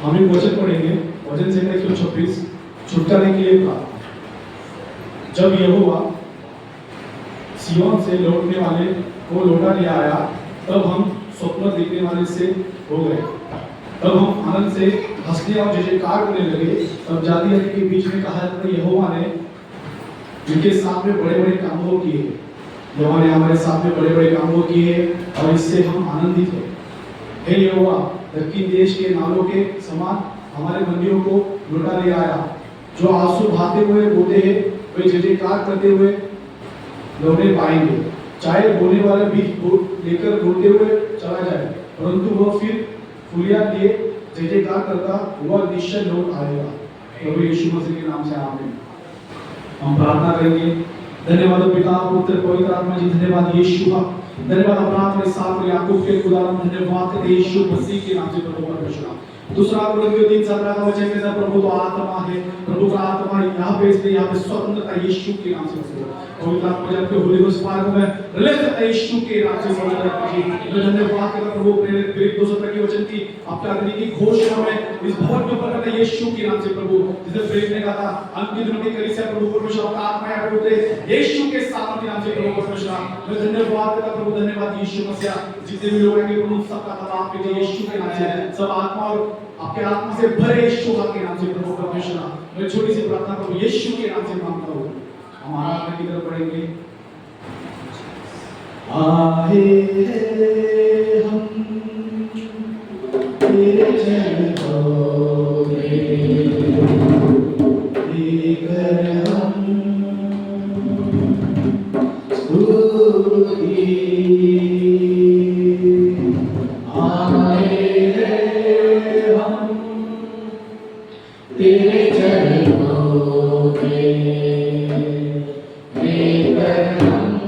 हम एक वचन पढ़ेंगे, वचन संहिता 126, छुटकारे के लिए प्रार्थना। जब यहोवा सिय्योन से लौटने वाले को लौटा ले आया, तब हम स्वप्न देखने वाले से हो गए। तब हम आनंद से हंसने और जय जयकार करने लगे। तब जाति के बीच में कहा जाता है, यहोवा ने जिनके साथ में बड़े बड़े काम वो किए, यहोवा ने हमारे साथ में बड़े बड़े काम वो किए और इससे हम आनंदित हैं। हे यहोवा, दक्षिण देश के नालों के समान हमारे मंदिरों को लौटा ले आया। जो आंसू बहाते हुए रोते हैं, वे जय जयकार करते हुए लौटे पाएंगे। चाहे बोने वाला बीज लेकर रोते हुए चला जाए, परंतु वह फिर फुलिया लिए जय जयकार करता हुआ निश्चय लौट आएगा। प्रभु यीशु मसीह के नाम से आमीन। हम प्रार्थना करेंगे। धन्यवाद पिता, पुत्र, पवित्र आत्मा जी, धन्यवाद यीशु का, धन्यवाद अपराध में साथ याकूब के खुदावन, धन्यवाद करते यीशु मसीह के नाम से प्रभु परमेश्वर। दूसरा कोरिन्थियों 3:17 का वचन कहता है, प्रभु तो आत्मा है, प्रभु का आत्मा यहाँ पे इसलिए यहाँ पे स्वतंत्रता यीशु के नाम से है। पवित्र आत्मा जब के होली गोस्ट पार्क में रिलीज करता है यीशु के नाम से स्वतंत्रता की। मैं धन्यवाद करता प्रभु प्रेरित 2:17 के वचन की आपका अग्नि की घोषणा में इस भवन के ऊपर करता है यीशु के नाम से प्रभु। जिसे प्रेरित ने कहा था, अंत के दिनों की कलीसिया प्रभु परमेश्वर का आत्मा यहाँ पे होते यीशु के सामर्थ के नाम से प्रभु परमेश्वर। मैं धन्यवाद करता प्रभु, धन्यवाद यीशु मसीह। जितने भी लोग हैं प्रभु सबका तबाह कीजिए यीशु के नाम से। सब आत्मा और आपके आत्मा से भरे यीशु के नाम से प्रभु परमेश्वर। मैं छोटी सी प्रार्थना प्रभु यीशु के नाम से मांगता हूँ। हम आराधना की तरफ पढ़ेंगे। आए हम तेरे चरणों में, लेकर हम स्तुति। तेरे चरणों में लेकर हम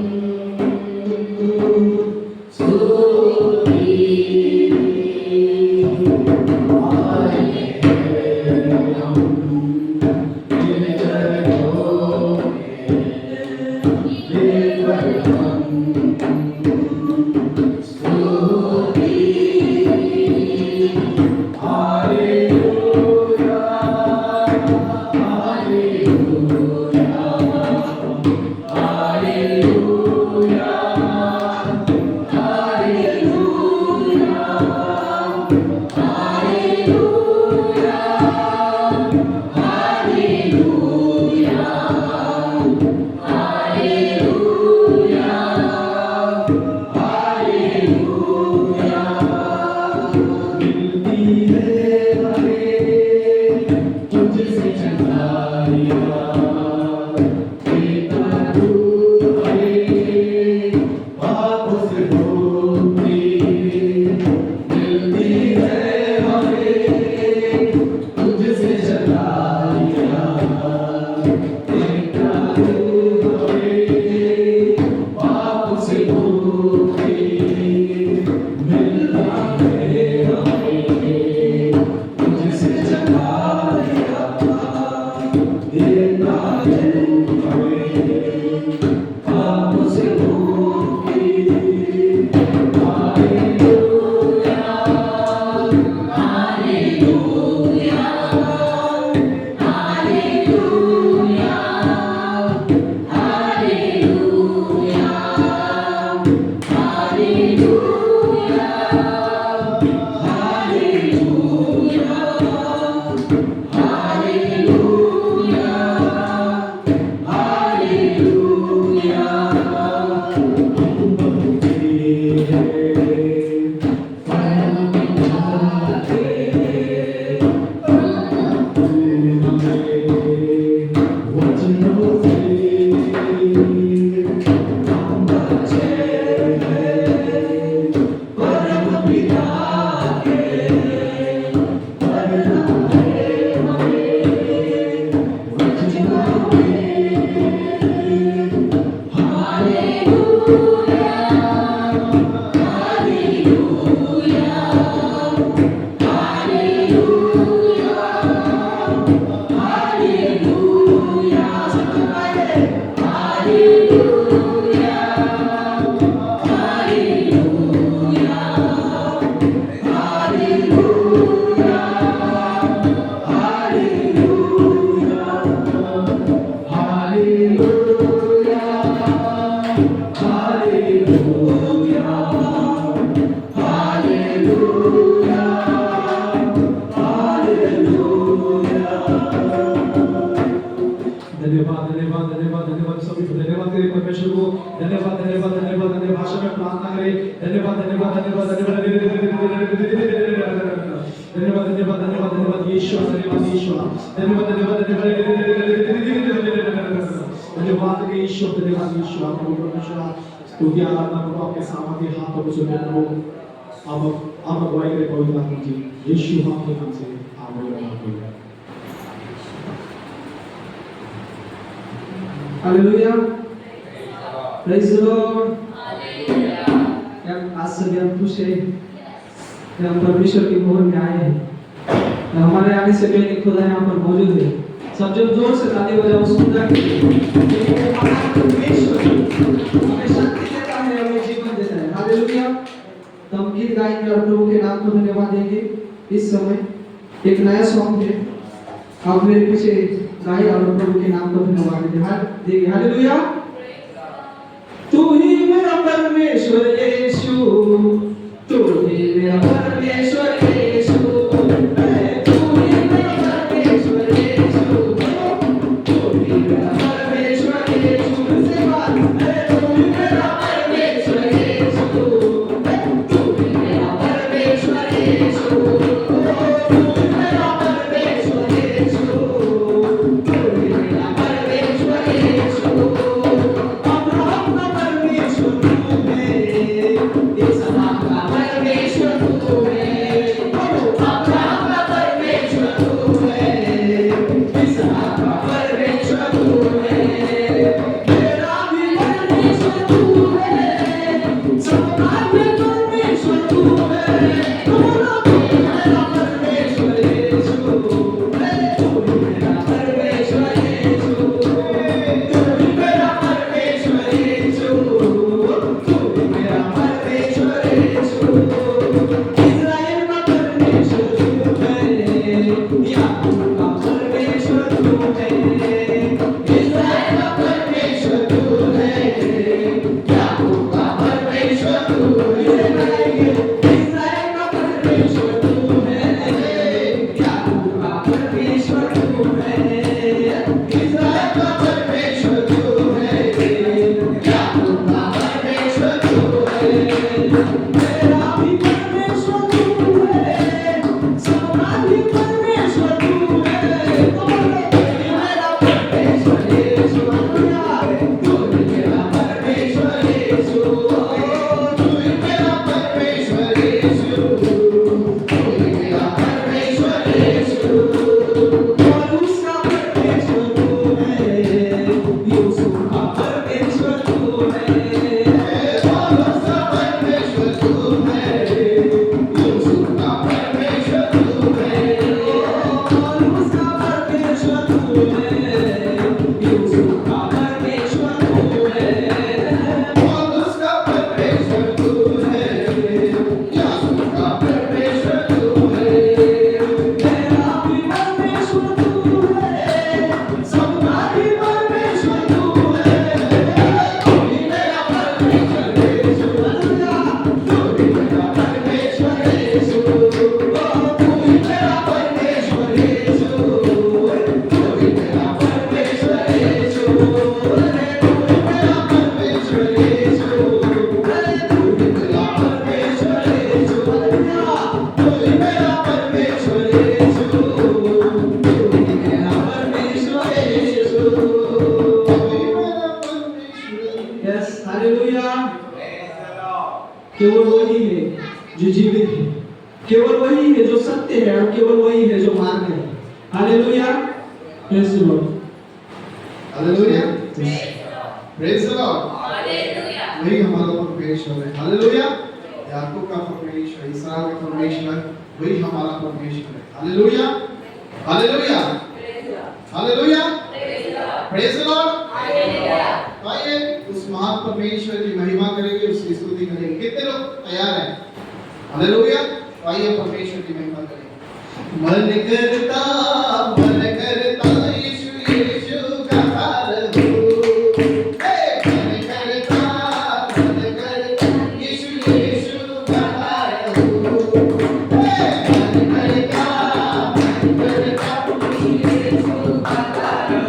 स्तुति आए धन्यवाद यीशु, धन्यवाद यीशु, धन्यवाद यीशु, धन्यवाद यीशु। आपको परमेश्वर स्तुति आराधना प्रभु आपके सामर्थ्य हाथों को सौंपे प्रभु। आप अगुवाई करें पवित्र आत्मा की, यीशु आपके नाम से आमीन। Hallelujah, praise the Lord. आज सभी हम खुश हैं कि हम परमेश्वर की मोहर में आए हैं। हमारे आने से पहले खुदा यहाँ पर मौजूद है। सब जब जोर से ताली बजाओ, सुंदर परमेश्वर हमें शक्ति देता है, हमें जीवन देता है। हालेलुया। तो हम गीत गाएंगे और प्रभु के नाम को धन्यवाद देंगे। इस समय एक नया सॉन्ग है, आप मेरे पीछे गाइए और प्रभु के नाम को धन्यवाद देंगे। हालेलुया। तू ही मेरा परमेश्वर यीशु, तू ही मेरा परमेश्वर यीशु, तू ही मेरा परमेश्वर यीशु, तू ही मेरा परमेश्वर यीशु, से बात तू ही मेरा परमेश्वर यीशु, तू ही मेरा परमेश्वर यीशु, तू ही मेरा परमेश्वर यीशु, तू ही मेरा परमेश्वर यीशु। केवल वही है जो जीवित है, केवल वही है जो सत्य है और केवल वही है जो मार्ग है। Hallelujah, praise the Lord, hallelujah, praise the Lord, hallelujah. वही हमारा परमेश्वर है। हालेलुया। याकूब का परमेश्वर, इसहाक का परमेश्वर, वही हमारा परमेश्वर है। Hallelujah, hallelujah, hallelujah, praise the Lord, hallelujah. आइए उस महान परमेश्वर की महिमा करेंगे, उसकी स्तुति करेंगे। कितने लोग तैयार हैं? हालेलुया। आइए परमेश्वर की महिमा करेंगे। मन करता यीशु यीशु का हार हो। मन करता यीशु यीशु का हार हो। मन करता यीशु का हार हो।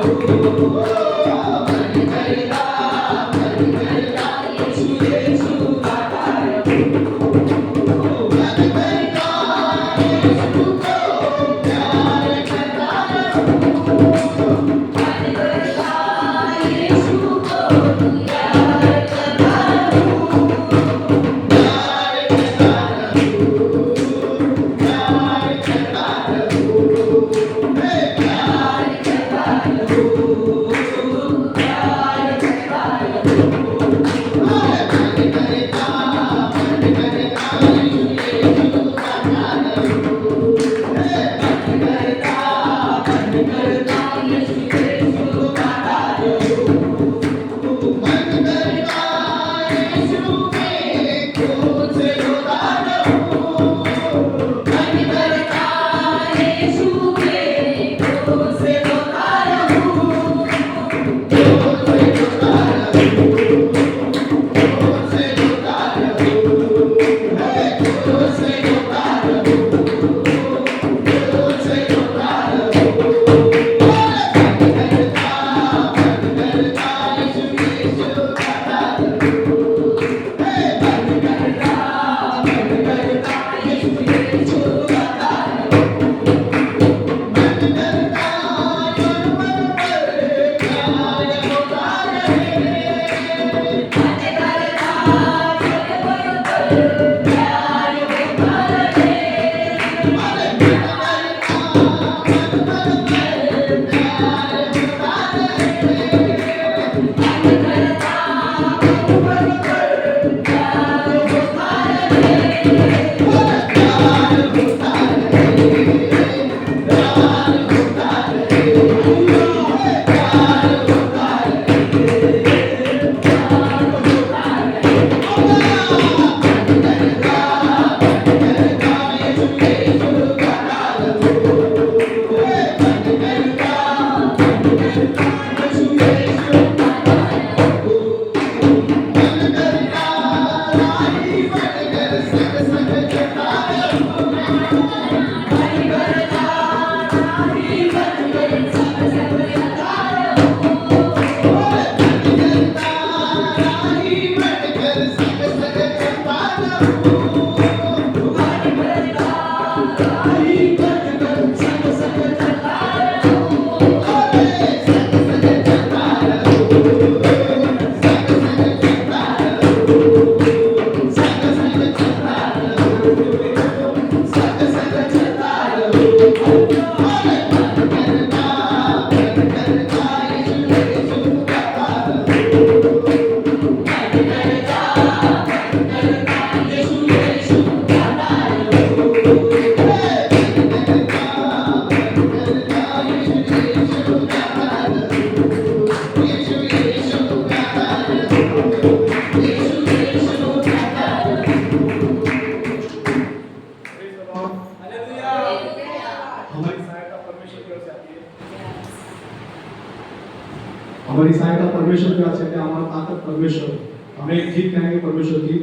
हमारी सहायता परमेश्वर की आते हैं, हमारा ताकत परमेश्वर। हमें एक गीत गाएंगे परमेश्वर की।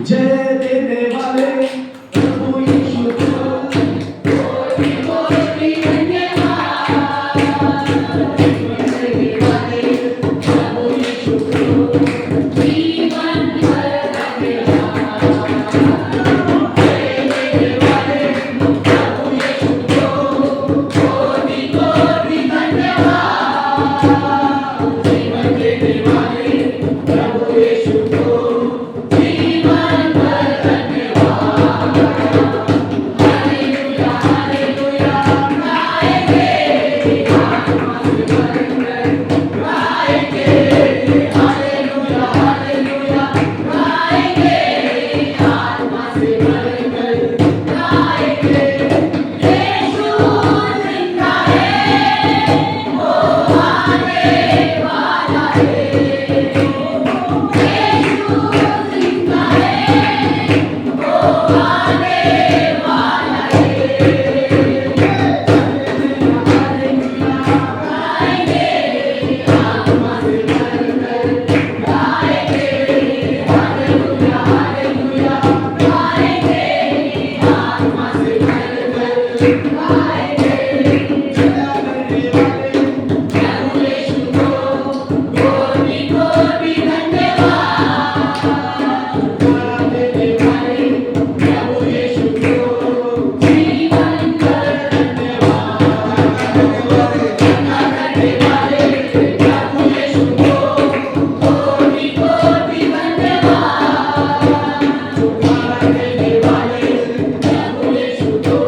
जय देने वाले प्रभु यीशु को कोटि कोटि धन्यवाद। जय देने वाले प्रभु यीशु को जीवन भर धन्यवाद। जय देने वाले प्रभु यीशु को कोटि कोटि धन्यवाद। जीवन देने वाले प्रभु यीशु को जीवन भर धन्यवाद। हालेलुया हालेलुया गाएंगे, आत्मा से भरकर गाएंगे। हालेलुया हालेलुया गाएंगे, आत्मा से भरकर गाएंगे। यीशु जिंदा है, वो आने वाला है। यीशु जिंदा है, वो आने वाला है। हालेलुया गाएंगे, आत्मा से भरकर गाएंगे। हालेलुया हालेलुया गाएंगे, आत्मा से भरकर गाएंगे। प्रभु यीशु को कोटि कोटि धन्यवाद। देने वाले प्रभु यीशु को जीवन भर धन्यवाद। करने वाले प्रभु यीशु को कोटि कोटि धन्यवाद। देने वाले प्रभु यीशु को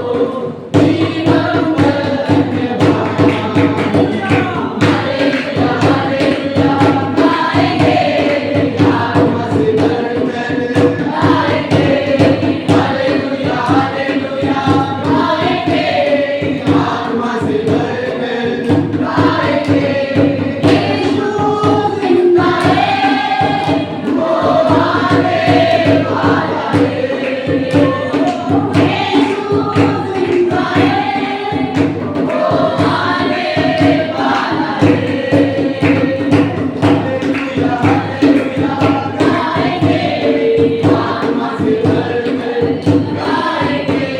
जीवन भर धन्यवाद। हालेलुया हालेलुया गाएंगे, आत्मा से भरकर गाएंगे। हालेलुया हालेलुया गाएंगे, आत्मा से भरकर गाएंगे। यीशु जिंदा है, वो आने वाला है। यीशु जिंदा है, वो आने वाला है। हालेलुया हालेलुया गाएंगे, आत्मा से भरकर गाएंगे।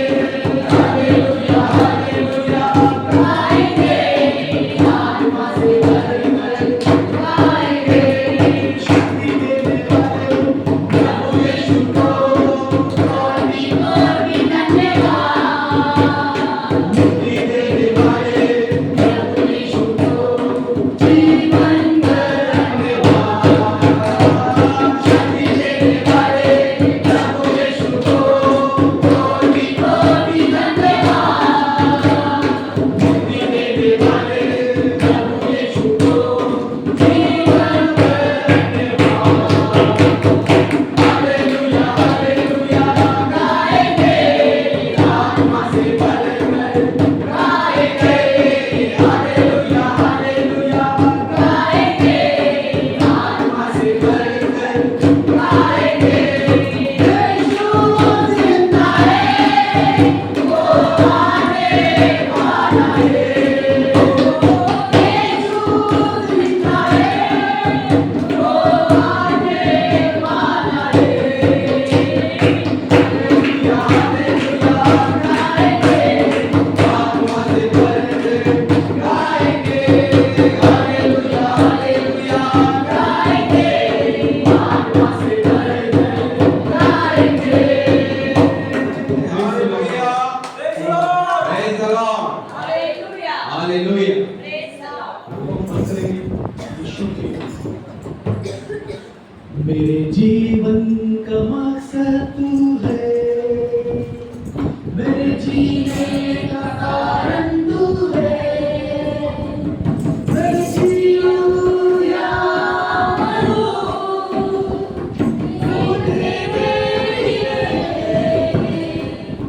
मेरे जीवन का मकसद तू है, मेरे जीने का कारण तू है, मैं जीऊं या मरूं, तू तेरे लिए,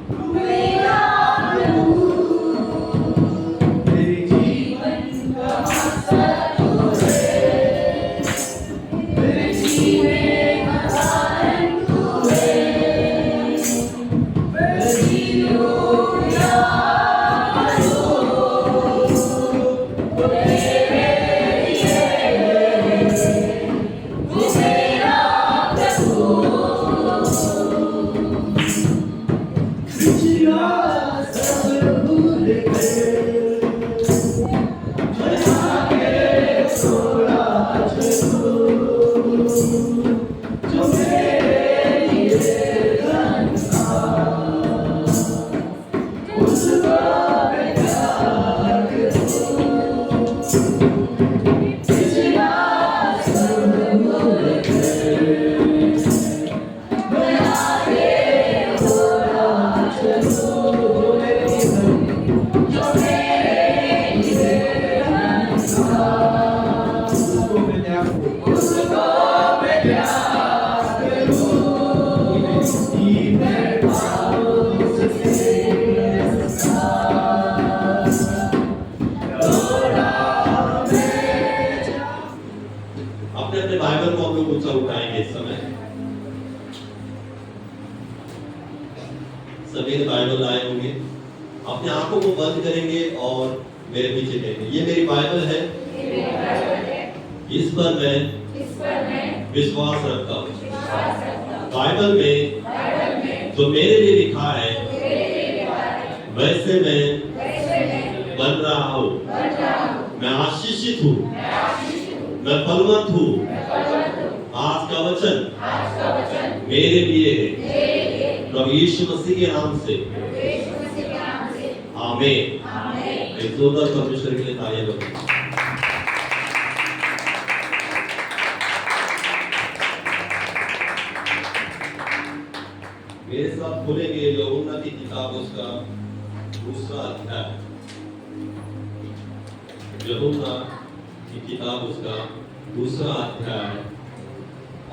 तू मेरा प्रभु, मेरे जीवन का मकसद तू है, मेरे जीने का कारण तू है, मैं जीऊं या मरूं, तू तेरे लिए, तू मेरा प्रभु, पिछला सब भूल गए, मैं आगे थोड़ा चलूं, जो मेरे लिए धन था, उसको मैं त्याग दूं। पिछला सब भूल गए, मैं आगे थोड़ा चलूं, जो मेरे लिए धन था, उसको मैं त्याग दूं। कि मैं पाऊं उससे थोड़ा मैं जाऊं। अपने अपने बाइबल को हम लोग ऊंचा उठाएंगे इस समय। सभी ने बाइबल लाए होंगे, अपने आंखों को बंद करेंगे और मेरे पीछे कहेंगे, ये मेरी बाइबल है, इस पर मैं विश्वास रखता हूँ। बाइबल में जो मेरे लिए लिखा है वैसे मैं बन रहा हूँ, मैं आशीषित हूँ, मैं फलवंत हूँ। आज का वचन मेरे लिए है, प्रभु यीशु मसीह के नाम से आमीन। एक जोरदार परमेश्वर के लिए तालियां बजाएं। मेरे साथ खोलेंगे यूहन्ना की किताब उसका दूसरा अध्याय। यूहन्ना की किताब उसका दूसरा अध्याय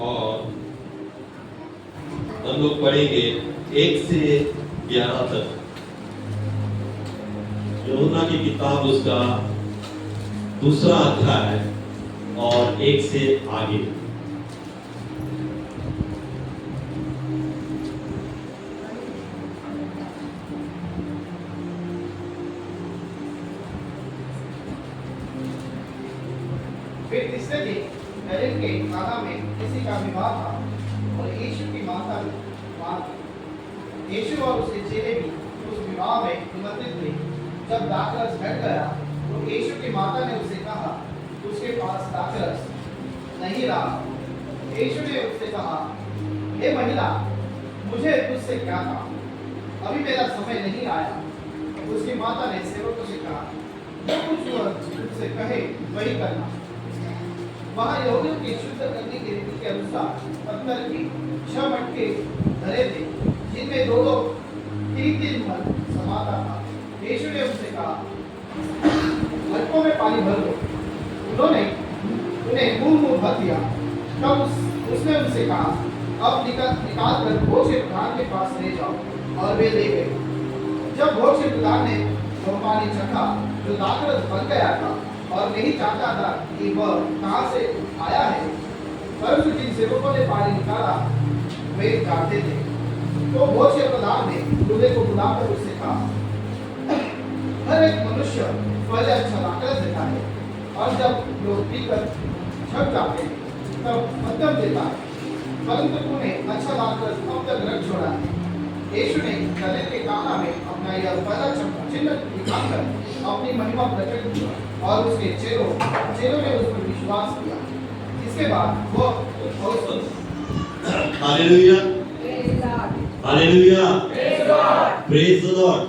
और हम लोग पढ़ेंगे 1 से 11 तक। यूहन्ना की किताब उसका दूसरा अध्याय और 1 से आगे। फिर तीसरे दिन गलील के काना में किसी का विवाह था और यीशु की माता वहाँ थी। यीशु और उसके चेले भी उस विवाह में निमंत्रित थे। जब दाखरस घट गया तो यीशु की माता ने उससे कहा, उसके पास दाखरस नहीं रहा। यीशु ने उससे कहा, हे महिला, मुझे तुझसे क्या काम? अभी मेरा समय नहीं आया। उसकी माता ने सेवकों से कहा, जो कुछ वह तुझसे कहे वही करना। वहाँ यहूदियों की शुद्ध करने की रीति के अनुसार पत्थर की 6 मटके धरे थे, जिनमें 2-2 3-3 मन समाता था। यीशु ने उनसे कहा, मटकों में पानी भर दो। उन्होंने उन्हें मुंह भर दिया। तब उसने उनसे कहा, अब निकाल कर भोज के प्रधान के पास ले जाओ। और वे ले गए। जब भोज के प्रधान ने वह पानी चखा जो दाखरस बन गया था और नहीं जानता था कि वह कहाँ से आया है, परंतु जिन सेवकों ने पानी निकाला वे जानते थे। तो भोज के प्रधान ने दूल्हे को बुलाकर उससे कहा, हर एक मनुष्य पहले अच्छा दाखरस देता है और जब लोग पीकर छक जाते हैं तब मध्यम देता है, परंतु तूने अच्छा दाखरस अब तक रख छोड़ा है। यीशु ने गलील के काना में अपना यह पहला चिन्ह दिखाकर अपनी महिमा प्रकट की और उसके चेलों ने उस पर विश्वास किया। इसके बाद वो hallelujah, hallelujah, praise the Lord.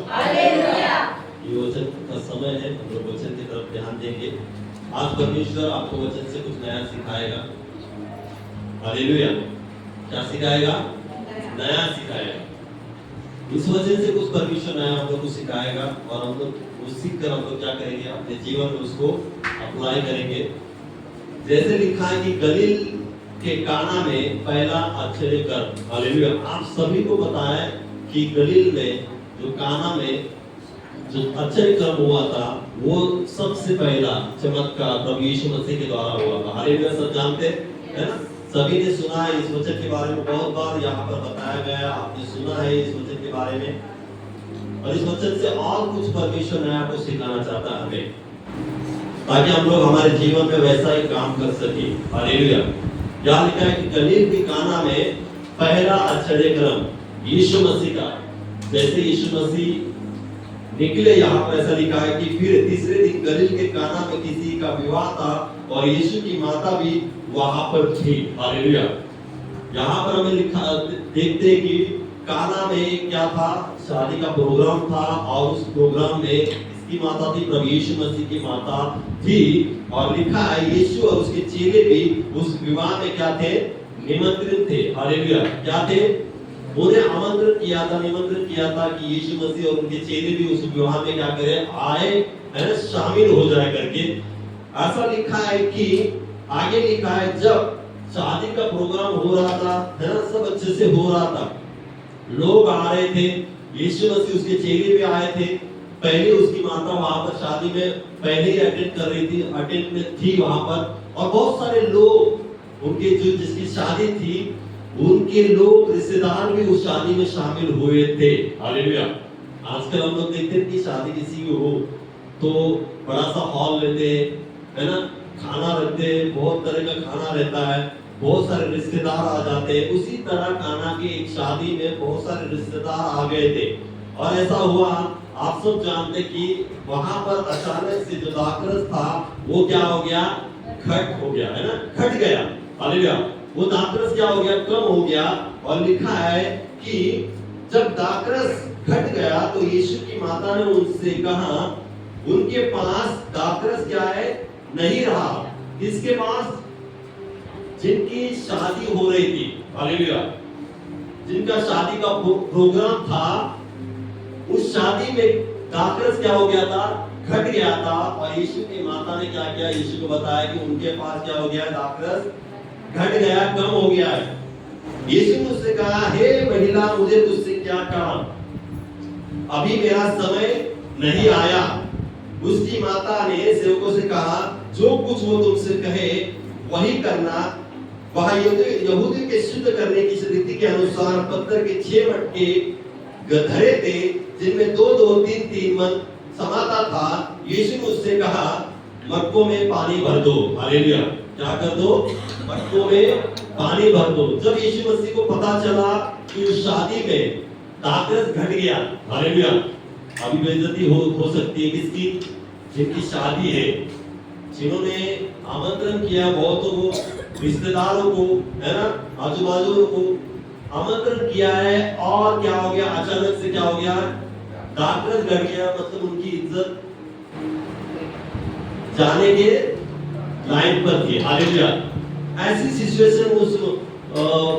ये वचन का समय है, हम लोग वचन की तरफ ध्यान देंगे। आज परमेश्वर आपको वचन से कुछ नया सिखाएगा। हालेलुया, क्या सिखाएगा? नया सिखाएगा। इस वचन से कुछ परमेश्वर नया हम लोग को सिखाएगा और हम लोग वो सीख कर हम लोग क्या करेंगे, अपने जीवन में उसको अप्लाई करेंगे। जैसे लिखा है कि गलील के काना में पहला आश्चर्य कर्म। हालेलुया, आप सभी को पता है कि गलील में जो काना में जो आश्चर्य कर्म हुआ था वो सबसे पहला चमत्कार प्रभु यीशु मसीह के द्वारा हुआ था। हालेलुया, सब जानते हैं ना? सभी ने सुना है इस वचन के बारे में, बहुत बार यहाँ पर बताया गया, आपने सुना है इस वचन के बारे में। और इस वचन से और कुछ परमेश्वर नया को सिखाना चाहता है हमें, ताकि हम लोग हमारे जीवन में वैसा ही काम कर सके। हालेलुया, यहाँ लिखा है कि गलील के काना में पहला आश्चर्य कर्म यीशु मसीह का। जैसे यीशु मसीह निकले, यहाँ पर ऐसा लिखा है कि फिर तीसरे दिन गलील के काना में किसी का विवाह था और यीशु की माता भी वहां पर थी। हालेलुया, यहाँ पर हमें लिखा देखते हैं कि काना में क्या था, शादी का प्रोग्राम था और उस प्रोग्राम में इसकी माता थी, प्रभु यीशु मसीह की माता थी। और लिखा है यीशु और उसके चेले भी उस विवाह में क्या थे, निमंत्रित थे। हालेलुया, क्या थे, उन्हें आमंत्रण किया था, निमंत्रण किया था कि यीशु मसीह और उनके चेले भी उस विवाह में क्या करें, आए, है ना, शामिल हो जाए करके। ऐसा लिखा है कि आगे लिखा है जब शादी का प्रोग्राम हो रहा था, है ना, सब अच्छे से हो रहा था, लोग आ रहे थे, यीशु मसीह उसके चेले भी आए थे। पहले उसकी माता वहां पर शादी में पहले ही अटेंड कर रही थी, अटेंड में थी वहां पर, और बहुत सारे लोग उनके जो जिसकी शादी थी उनके लोग रिश्तेदार भी उस शादी में शामिल हुए थे। हालेलुया, आजकल हम लोग देखते हैं कि शादी किसी की हो तो बड़ा सा हॉल लेते हैं, है ना, खाना रखते हैं, बहुत तरह का खाना रहता है, बहुत सारे रिश्तेदार आ जाते हैं। उसी तरह काना की एक शादी में बहुत सारे रिश्तेदार आ गए थे और ऐसा हुआ, आप सब जानते कि वहां पर अचानक से जो दाखरस था वो क्या हो गया, घट हो गया, है ना, घट गया। हालेलुया, वो दाखरस क्या हो गया, कम हो गया। और लिखा है कि जब दाखरस घट गया तो यीशु की माता ने उनसे कहा, उनके पास दाखरस क्या है, नहीं रहा। किसके पास? जिनकी शादी हो रही थी। हालेलुया, जिनका शादी का प्रोग्राम था, उस शादी में दाखरस क्या हो गया था, घट गया था। और यीशु की माता ने क्या किया, यीशु को बताया कि उनके पास क्या हो गया, दाखरस घट गया, कम हो गया है। यीशु ने उससे कहा, हे महिला, मुझे तुझसे क्या काम, अभी मेरा समय नहीं आया। उसकी माता ने सेवकों से कहा, जो कुछ वो तुमसे कहे वही करना। वह यहूदी के शुद्ध करने की रीति के अनुसार पत्थर के 6 मटके गधरे थे, जिनमें 2-2, 3-3 मन समाता था। यीशु ने उससे कहा, मटकों में पानी भर दो। हालेलुया, क्या कर दो, मटकों में पानी भर दो। जब यीशु मसीह को पता चला कि उस शादी में दाखरस घट गया, हालेलुया, अभी बेइज्जती हो सकती है किसकी, जिनकी शादी है, जिन्होंने आमंत्रण किया बहुतों को, रिश्तेदारों को, है ना, आजू बाजू को आमंत्रण किया है, और क्या हो गया, अचानक से क्या हो गया, दाखरस घट गया। मतलब उनकी इज्जत जाने के लाइन पर थी। हालेलुया, ऐसी सिचुएशन उस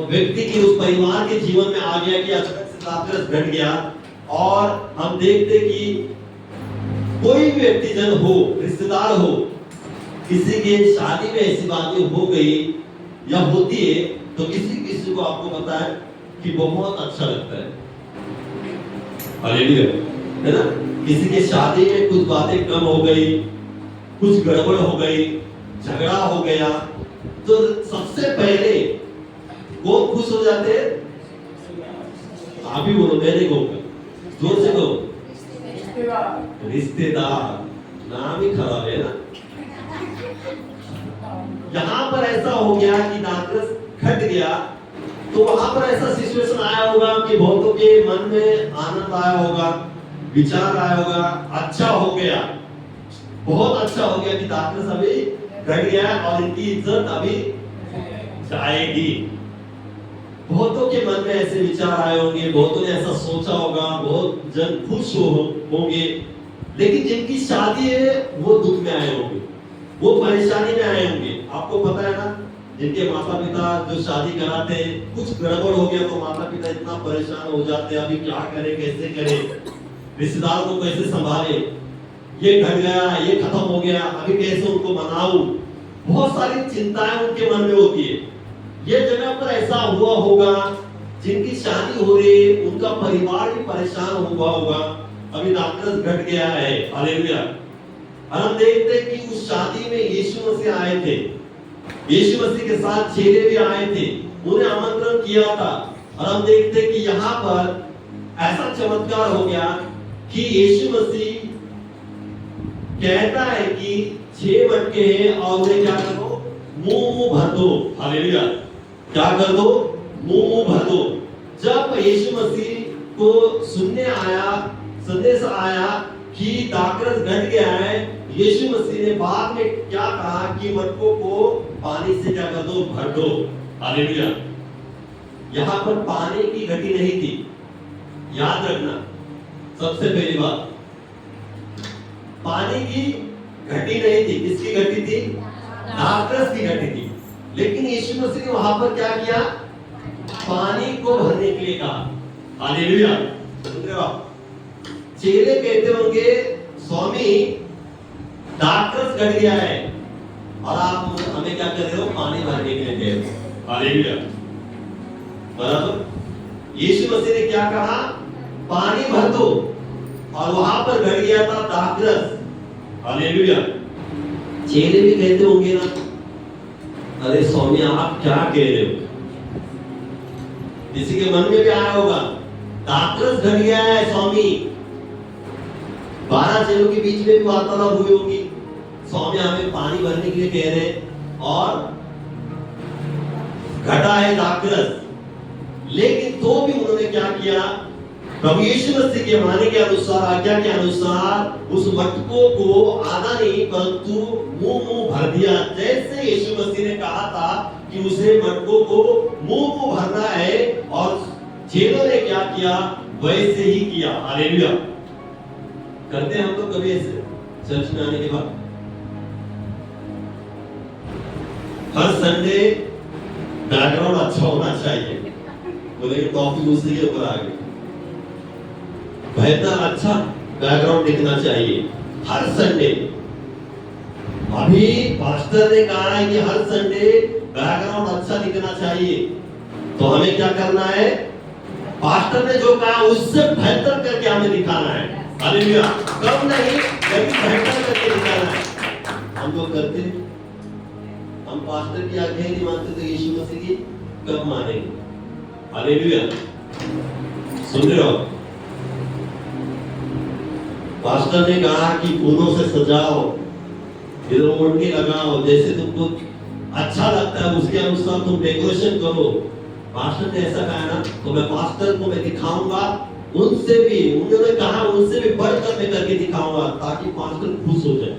व्यक्ति की, उस परिवार के जीवन में आ गया कि अचानक से दाखरस घट गया। और हम देखते कि कोई भी व्यक्ति जन हो, रिश्तेदार हो, किसी के शादी में ऐसी बातें हो गई या होती है तो किसी को आपको पता है कि बहुत अच्छा लगता है। हालेलुया, है ना, किसी के शादी में कुछ बातें कम हो गई, कुछ गड़बड़ हो गई, झगड़ा हो गया, तो सबसे पहले कौन खुश हो जाते हैं? आप ही बोलो, मैंने कहूँगा, जोर से कहो, रिश्तेदार, नाम ही खराब है ना। यहाँ पर ऐसा हो गया कि दाखरस घट गया, तो वहां पर ऐसा सिचुएशन आया होगा कि बहुतों के मन में आनंद आया होगा, विचार आया होगा, अच्छा हो गया, बहुत अच्छा हो गया कि दाखरस अभी घट गया और इनकी इज्जत अभी जाएगी। बहुतों के मन में ऐसे विचार आए होंगे, बहुतों ने ऐसा सोचा होगा, बहुत जन खुश होंगे, लेकिन जिनकी शादी है वो दुख में आए होंगे, वो परेशानी में आए होंगे। आपको पता है ना, जिनके माता पिता जो शादी कराते हैं, कुछ गड़बड़ हो गया तो माता पिता इतना परेशान हो जाते हैं, अभी क्या करें, कैसे करें, रिश्तेदार को कैसे संभाले, ये घट गया, ये खत्म हो गया, अभी कैसे उनको मनाऊं, बहुत सारी चिंताएं उनके मन में होती है। ये जगह पर ऐसा हुआ होगा, जिनकी शादी हो रही, उनका परिवार भी परेशान हुआ होगा, अभी दाखरस घट गया है। हालेलुया। और हम देखते हैं कि उस शादी में यीशु मसीह आए थे, यीशु मसीह के साथ चेले भी आए थे, उन्हें आमंत्रण किया था। और हम देखते हैं कि यहाँ पर ऐसा चमत्कार हो गया कि यीशु मसीह कहता है कि 6 मटके हैं और उन्हें क्या करो, मुंह भर दो। हालेलुया। क्या कर दो, मुंह भर दो। जब यीशु मसीह को सुनने आया, संदेश आया कि दाखरस घट गया है, यीशु मसीह ने बाद में क्या कहा कि मटकों को पानी से क्या कर दो, भर दो। हालेलुया। यहाँ पर पानी की घटी नहीं थी, याद रखना। सबसे पहली बात, पानी की घटी नहीं थी, किसकी घटी थी, दाखरस की घटी थी। लेकिन यीशु मसीह ने वहां पर क्या किया, पानी को भरने के लिए कहा। हालेलुया। चेले कहते होंगे, स्वामी दाखरस घट गया है और आप हमें क्या कर रहे हो, पानी भरने के लिए कह रहे हो। हालेलुया। बराबर। यीशु मसीह ने क्या कहा, पानी भर दो, और वहां पर घट गया था दाखरस। हालेलुया। चेले भी कहते होंगे ना, अरे स्वामी आप क्या कह रहे हो, किसी के मन में भी आया होगा, दाखरस घट गया है स्वामी। 12 चेलों के बीच में भी वार्तालाप हुई होगी, स्वामी हमें पानी भरने के लिए कह रहे हैं और घटा है दाखरस। लेकिन तो भी उन्होंने क्या किया, प्रभु यीशु मसीह के माने के अनुसार, आज्ञा के अनुसार उस मटकों को आधा नहीं परंतु मुंह भर दिया। जैसे यीशु मसीह ने कहा था कि उसे मटकों को मुंह भरना है, और चेलों ने क्या किया, वैसे ही किया। हालेलुया। करते हैं हम तो कभी ऐसे चर्च में आने के बाद, हर संडे बैकग्राउंड अच्छा होना चाहिए, बोले टॉपिक उसी के ऊपर आ गई, बेहतर अच्छा बैकग्राउंड दिखना चाहिए हर संडे। अभी पास्टर ने कहा है कि हर संडे बैकग्राउंड अच्छा दिखना चाहिए, तो हमें क्या करना है, पास्टर ने जो कहा उससे बेहतर करके हमें दिखाना है। हालेलुया। कम नहीं लेकिन बेहतर करके दिखाना है। हम लोग करते हैं, हम पास्टर की आज्ञा नहीं मानते तो यीशु मसीह की कब मानेंगे। हालेलुया। सुन रहे हो, पास्टर ने कहा कि फूलों से सजाओ, इधर मुंडके लगाओ, जैसे तुमको अच्छा लगता है उसके अनुसार तुम डेकोरेशन करो। पास्टर ने ऐसा कहा ना, तो मैं पास्टर को मैं दिखाऊंगा, उनसे भी, उन्होंने कहा उनसे भी बढ़कर मैं करके दिखाऊंगा, ताकि पास्टर खुश हो जाए।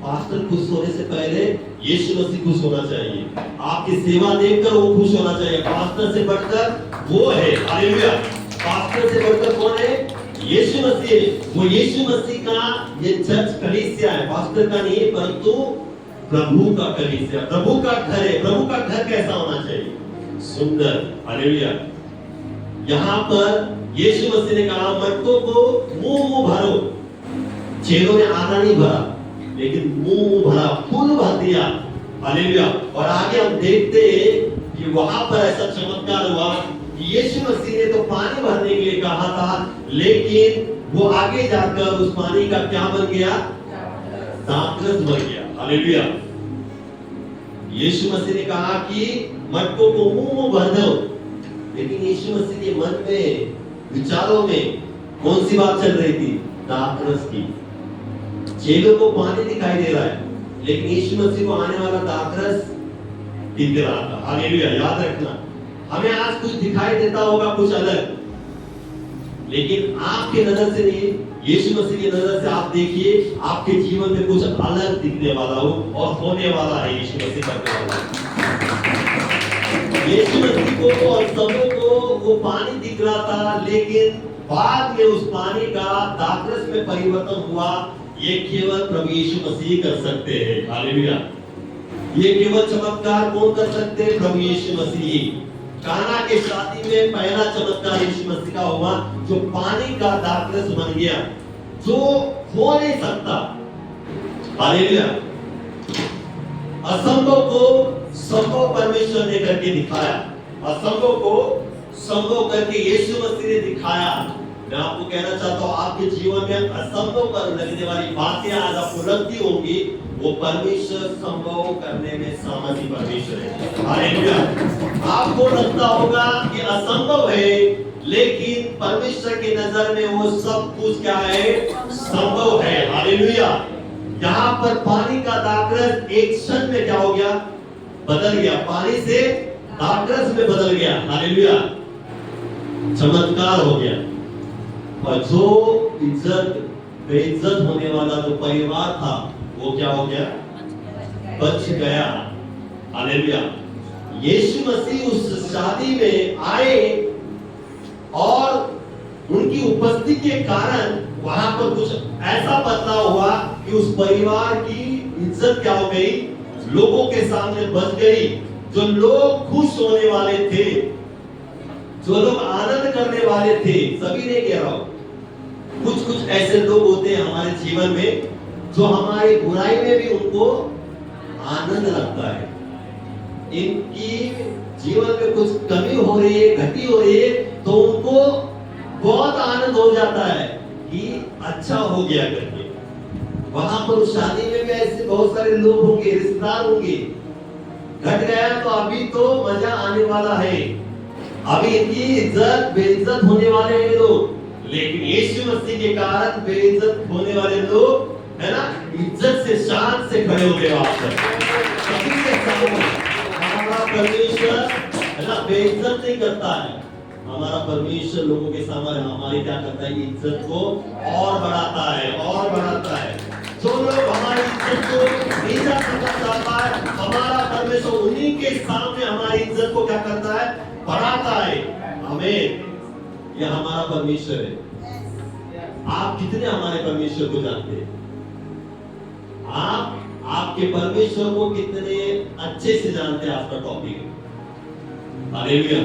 पास्टर खुश होने से पहले यीशु मसीह खुश होना चाहिए। आपकी सेवा देखकर वो खुश होना चाहिए। पास्टर से बढ़कर वो है। हालेलुया। पास्टर से बढ़कर कौन है, यीशु मसीह। वो यीशु मसीह का ये चर्च कलीसिया है, पास्टर का नहीं परंतु प्रभु का कलीसिया, प्रभु का घर है। प्रभु का घर कैसा होना चाहिए, सुंदर। हालेलुया। यहाँ पर यीशु मसीह ने कहा मटकों को मुंह भरो। चेलों ने आधा नहीं भरा लेकिन मुंह भरा, फुल भर दिया। हालेलुया। और आगे हम देखते हैं कि वहां पर ऐसा चमत्कार हुआ कि यीशु मसीह ने तो पानी भरने के लिए कहा था, लेकिन वो आगे जाकर उस पानी का क्या बन गया, दाखरस बन गया। हालेलुया। यीशु मसीह ने कहा कि मटकों को मुंह भर दो, लेकिन यीशु मसीह के मन में, विचारों में कौन सी बात चल रही थी, दाखरस की। चेलों को पानी दिखाई दे रहा है, लेकिन यीशु मसीह को आने वाला दाखरस दिख रहा था। हालेलुया। याद रखना, हमें आज कुछ दिखाई देता होगा कुछ अलग, लेकिन आपके नजर से नहीं, यीशु मसीह की नजर से आप देखिए, आपके जीवन में कुछ अलग दिखने वाला हो और होने वाला है। यीशु मसीह करने वाला है। यीशु मसीह को और सबों को वो पानी दिख रहा था, लेकिन बाद में उस पानी का दाखरस में परिवर्तन हुआ। ये केवल प्रभु यीशु मसीह कर सकते हैं। हालेलुया। ये केवल चमत्कार कौन कर सकते हैं? प्रभु यीशु मसीह। काना के शादी में पहला चमत्कार यीशु मसीह का हुआ, जो पानी का दाखरस बन गया, जो हो नहीं सकता। हालेलुया। असंभव को संभव परमेश्वर ने करके दिखाया। असंभव को संभव करके यीशु मसीह ने दिखाया। मैं आपको कहना चाहता हूं, आपके जीवन में असंभव पर लगने वाली बातें आज आपको लगती होंगी, वो परमेश्वर संभव करने में सामर्थ्य परमेश्वर है। हालेलुया। आपको लगता होगा कि असंभव है, लेकिन परमेश्वर की नजर में वो सब कुछ क्या है? संभव है। हालेलुया। यहाँ पर पानी का दाखरस एक क्षण में क्या हो गया? बदल गया। पानी से दाखरस में बदल गया। हालेलुया। चमत्कार हो गया। और जो इज्जत बेइज्जत होने वाला जो परिवार था, वो क्या हो गया? बच गया। हालेलुया। यीशु मसीह उस शादी में आए और उनकी उपस्थिति के कारण वहां पर कुछ ऐसा बदलाव हुआ कि उस परिवार की इज्जत क्या हो गई? लोगों के सामने बच गई। जो लोग खुश होने वाले थे, जो लोग आनंद करने वाले थे, सभी नहीं कह रहा हूं, कुछ ऐसे लोग होते हैं हमारे जीवन में, जो हमारी बुराई में भी उनको आनंद लगता है। इनकी जीवन में कुछ कमी हो रही है, घटी हो रही है, तो उनको बहुत आनंद हो जाता है कि अच्छा हो गया करके। वहां पर उस शादी में भी ऐसे बहुत सारे लोग होंगे, रिश्तेदार होंगे। घट गया तो अभी तो मजा आने वाला है, अभी इनकी इज्जत बेइज्जत होने वाले हैं लोग, लेकिन यीशु मसीह के कारण बेइज्जत होने वाले लोग, है ना, इज्जत से शान से खड़े हो गए। सभी के सामने हमारा परमेश्वर, है ना, बेइज्जत नहीं करता है। हमारा परमेश्वर लोगों के सामने हमारी क्या करता है? इज्जत को और बढ़ाता है, और बढ़ाता है। जो लोग हमारी इज्जत को नीचा करना चाहता है, हमारा परमेश्वर उन्हीं के सामने हमारी इज्जत को क्या करता है? बढ़ाता है। हमें, यह हमारा परमेश्वर है। आप कितने हमारे परमेश्वर को जानते हैं? आप आपके परमेश्वर को कितने अच्छे से जानते हैं? आपका टॉपिक है। हालेलुया।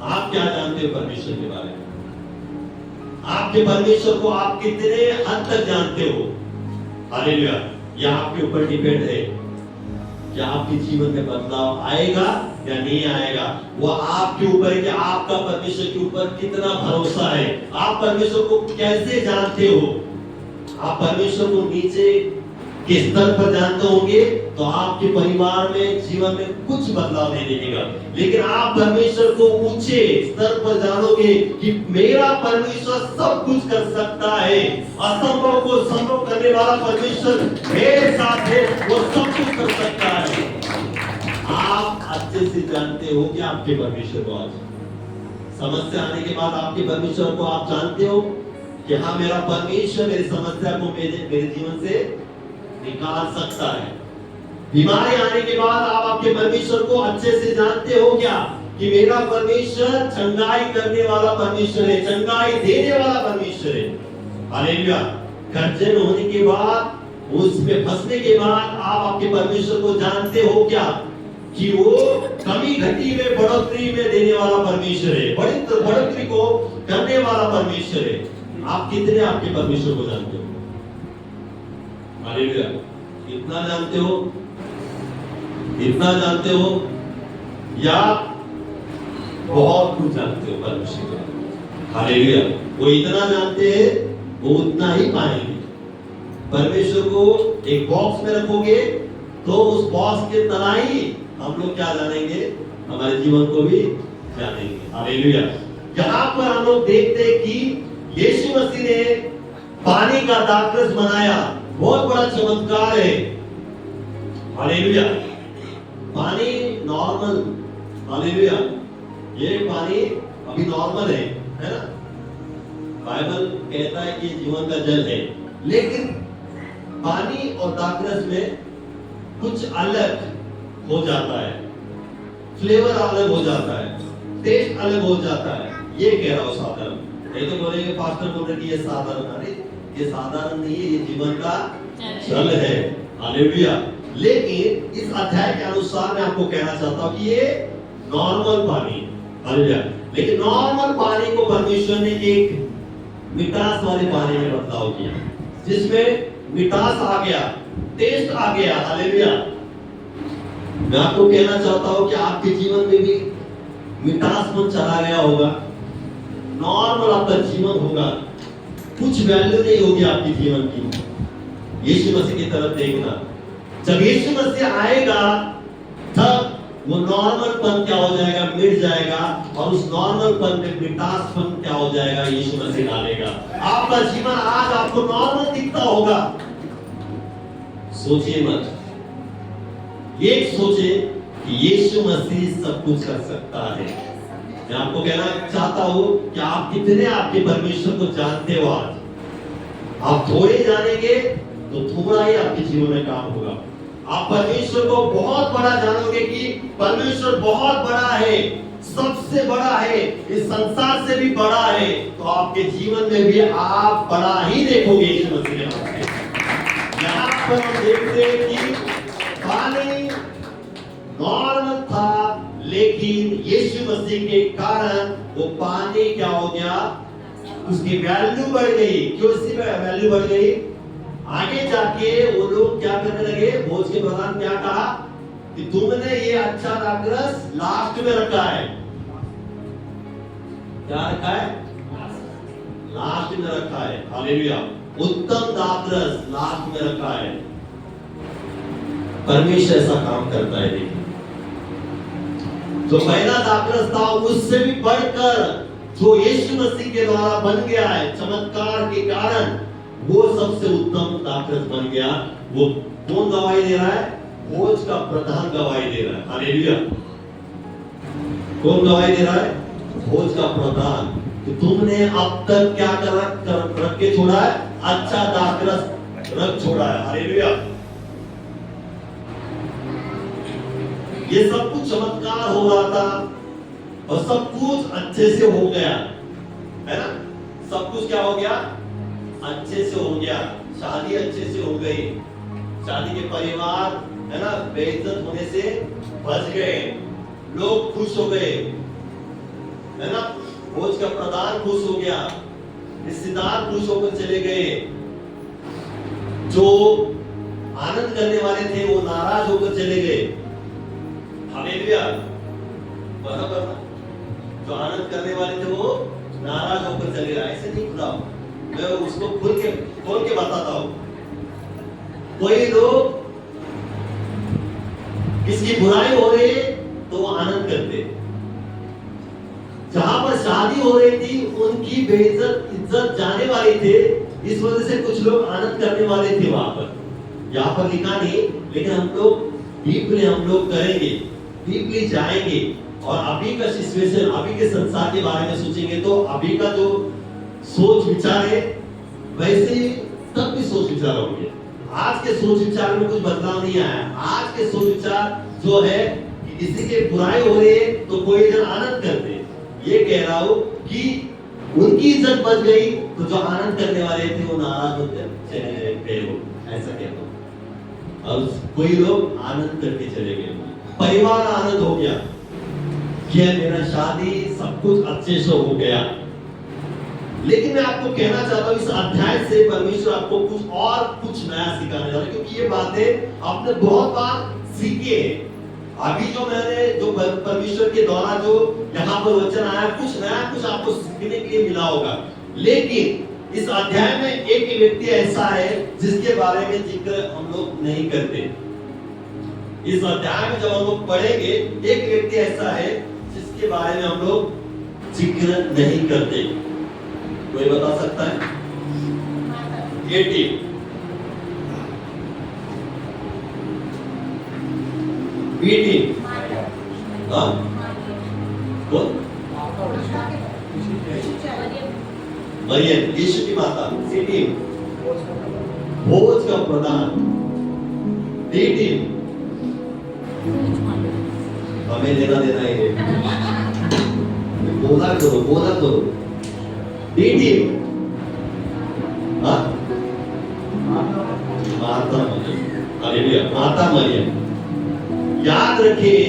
आप क्या जानते हो परमेश्वर के बारे में? आपके परमेश्वर को आप कितने हद तक जानते हो? हालेलुया। यह आपके ऊपर डिपेंड है कि आपके जीवन में बदलाव आएगा या नहीं आएगा। वो आपके ऊपर है कि आपका परमेश्वर के ऊपर कितना भरोसा है। आप परमेश्वर को कैसे जानते हो? आप परमेश्वर को नीचे के स्तर पर जानते होंगे तो आपके परिवार में, जीवन में कुछ बदलाव नहीं दिखेगा। लेकिन आप परमेश्वर को ऊंचे स्तर पर जानोगे कि मेरा परमेश्वर सब कुछ कर सकता है, असंभव को संभव करने वाला परमेश्वर मेरे साथ है, वो सब कुछ कर सकता है। आप अच्छे से जानते हो कि आपके परमेश्वर को आज समस्या आने के बाद आपके परमेश्वर को आप जानते हो कि हाँ, मेरा परमेश्वर मेरी समस्या को मेरे जीवन से निकाल सकता है। बीमारी आने के बाद आप आपके परमेश्वर को अच्छे से जानते हो क्या? कि मेरा परमेश्वर चंगाई करने वाला परमेश्वर है, चंगाई देने वाला परमेश्वर है। हालेलुया। गर्जन होने के बाद, उसमें फंसने के बाद आप आपके परमेश्वर को जानते हो क्या? कि वो कमी घटी में बढ़ोतरी में देने वाला परमेश्वर है, बढ़ोतरी को करने वाला परमेश्वर है। आप कितने आपके परमेश्वर को जानते हो? हालेलुया। इतना जानते हो? इतना जानते हो या बहुत कुछ जानते हो परमेश्वर को? हालेलुया। वो इतना जानते हैं, वो उतना ही पाएंगे। परमेश्वर को एक बॉक्स में रखोगे तो उस बॉक्स के तलाई हम लोग क्या जानेंगे? हमारे जीवन को भी जानेंगे। हालेलुया। यहाँ पर हम लोग देखते हैं कि यीशु मसीह ने पानी का दाखरस बनाया, बहुत बड़ा चमत्कार है। हालेलुया। पानी नॉर्मल, हालेलुया, ये पानी अभी नॉर्मल है ना? बाइबल कहता है कि जीवन का जल है, लेकिन पानी और दाखरस में कुछ अलग हो जाता है, फ्लेवर अलग हो जाता है, टेस्ट अलग हो जाता है। ये कह रहा हूं साधारण, नहीं तो बोलेंगे पास्टर बोल रहे कि ये साधारण, अरे ये साधारण नहीं है, ये जीवन का जल है। हालेलुया। लेकिन इस अध्याय के अनुसार मैं आपको कहना चाहता हूं कि ये नॉर्मल पानी, हालेलुया, लेकिन नॉर्मल पानी को परमेश्वर ने एक मिठास वाले पानी में बदलाव किया, जिसमें मिठास आ गया, टेस्ट आ गया। हालेलुया। मैं आपको कहना चाहता हूं कि आपके जीवन में भी मिठासपन चला गया होगा, नॉर्मल आपका जीवन होगा, कुछ वैल्यू नहीं होगी आपके जीवन की। यीशु मसीह की तरफ देखना, जब यीशु मसीह आएगा तब वो नॉर्मलपन क्या हो जाएगा, मिट जाएगा, और उस नॉर्मलपन में मिठासपन क्या हो जाएगा, यीशु मसीह डालेगा। आपका जीवन आज आपको नॉर्मल दिखता होगा। सोचिए मत, ये सोचे कि यीशु मसीह सब कुछ कर सकता है। मैं आपको कहना चाहता हूं कि आप कितने आपके परमेश्वर को जानते हो। आज आप थोड़े जानेंगे तो थोड़ा ही आपके जीवन में काम होगा। आप परमेश्वर को बहुत बड़ा जानोगे कि परमेश्वर बहुत बड़ा है, सबसे बड़ा है, इस संसार से भी बड़ा है, तो आपके जीवन में भी आप बड़ा ही देखोगे। यीशु मसीह ने यहाँ पर हम देखते हैं कि पानी नॉर्मल था, लेकिन यीशु मसीह के कारण वो पानी क्या हो गया, उसकी वैल्यू बढ़ गई। क्यों इसकी वैल्यू बढ़ गई? आगे जाके वो लोग क्या करने लगे, भोज के दौरान क्या कहा कि तुमने ये अच्छा दाखरस लास्ट में रखा है। क्या रखा है? लास्ट में रखा है। हालेलुया। उत्तम दाखरस लास्ट में रखा है। परमेश्वर ऐसा काम करता है। देखिए, जो पहला दाखरस था उससे भी बढ़कर जो यीशु मसीह के द्वारा बन गया है, चमत्कार के कारण वो सबसे उत्तम दाखरस बन गया। वो कौन गवाही दे रहा है? भोज का प्रधान गवाही दे रहा है। हालेलुया। कौन गवाही दे रहा है? भोज का प्रधान। कि तुमने अब तक क्या रख के छोड़ा है? अच्छा दाखरस रख छोड़ा है। हालेलुया। ये सब कुछ चमत्कार हो रहा था और सब कुछ अच्छे से हो गया, है ना? सब कुछ क्या हो गया? अच्छे से हो गया। शादी अच्छे से हो गई, शादी के परिवार, है ना, बेइज्जत होने से बच गए, लोग खुश हो गए, है ना, भोज का प्रधान खुश हो गया, रिश्तेदार खुश होकर चले गए, जो आनंद करने वाले थे वो नाराज होकर चले गए। हालेलुया। बराबर ना? जो आनंद करने वाले थे वो नाराज होकर चले गए। ऐसे नहीं खुदा, मैं उसको खोल के बताता हूं। कोई लोग किसकी बुराई हो रही तो वो आनंद करते, जहां पर शादी हो रही थी उनकी बेइज्जत इज्जत जाने वाली थे, इस वजह से कुछ लोग आनंद करने वाले थे। वहां पर, यहाँ पर लिखा नहीं, लेकिन हम लोग डीपली हम लोग करेंगे, डीपली जाएंगे और अभी का सिचुएशन, अभी के संसार के बारे में सोचेंगे तो अभी का जो सोच विचार है वैसे ही तब भी सोच विचार होंगे। आज के सोच विचार में कुछ बदलाव नहीं आया। आज के सोच विचार जो है कि किसी के बुराई हो रही है तो कोई जन आनंद करते। ये कह रहा हूं कि उनकी इज्जत बच गई तो जो आनंद करने वाले थे वो नाराज होते चले गए। ऐसा कहता हूं। अब कोई लोग आनंद करके चले गए, परिवार आनंद हो गया कि मेरा शादी सब कुछ अच्छे से हो गया। लेकिन मैं आपको कहना चाहता हूं इस अध्याय से परमेश्वर आपको कुछ नया सिखाने जा रहा है, क्योंकि ये बातें आपने बहुत बार सीखी है। अभी जो मैंने जो परमेश्वर के द्वारा जो यहाँ पर वचन आया, कुछ नया कुछ आपको सीखने के लिए मिला होगा। लेकिन इस अध्याय में एक व्यक्ति ऐसा है जिसके बारे में जिक्र हम लोग नहीं करते। इस अध्याय में जब हम लोग पढ़ेंगे, एक व्यक्ति ऐसा है जिसके बारे में हम लोग जिक्र नहीं करते। कोई बता सकता है? ये टीम बी टीम हाँ कौन? मरियम यीशु की माता। सी टीम भोज का प्रधान। डी टीम हमें लेना देना है। बोला करो। डी टीम हाँ माता मरियम। हालेलुया माता मरियम। याद रखिए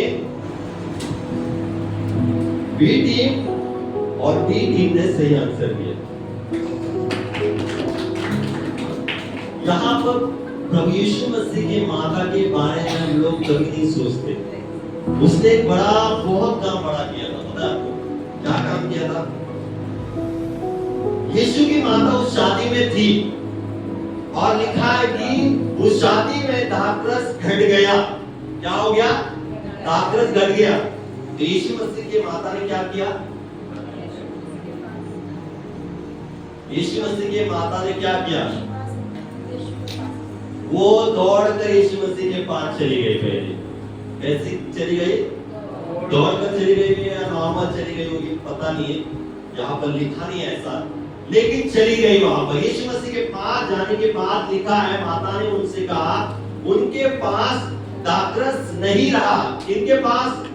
बी टीम और डी टीम ने सही आंसर दिया। यहाँ पर प्रभु यीशु मसीह के माता के बारे में हम लोग कभी नहीं सोचते। उसने एक बहुत काम बड़ा किया था। पता है आपको क्या काम किया था? यीशु की माता उस शादी में थी और लिखा है कि उस शादी में दाखरस घट गया। क्या हो गया? दाखरस घट गया। तो यीशु मसीह की माता ने क्या किया? यीशु मसीह की माता ने क्या किया? वो दौड़कर यीशु मसीह के पास चली गई। पहले कैसी चली गई? दौड़कर चली गई या नॉर्मल चली गई होगी पता नहीं है, यहाँ पर लिखा नहीं है ऐसा, लेकिन चली गई वहां पर। यीशु मसीह के पास जाने के बाद लिखा है माता ने उनसे कहा उनके पास दाखरस नहीं रहा। इनके पास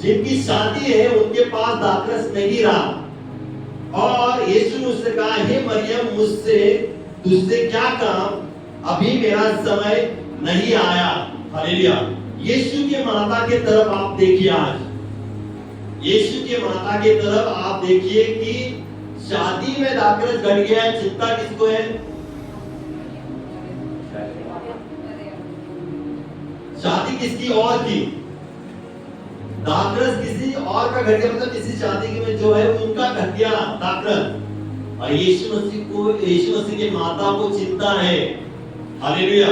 जिनकी शादी है उनके पास दाखरस नहीं रहा। और यीशु ने उससे कहा हे मरियम मुझसे तुझसे क्या काम, अभी मेरा समय नहीं आया। हालेलुया। यीशु के माता के तरफ आप देखिए। आज यीशु के माता के तरफ आप देखिए कि शादी में दाखरस घट गया है। चिंता किसको है? शादी किसकी और की? दाखरस किसी और का घट गया, मतलब किसी शादी में जो है उनका घट गया दाखरस। और यीशु मसीह के माता को चिंता है। हालेलुया।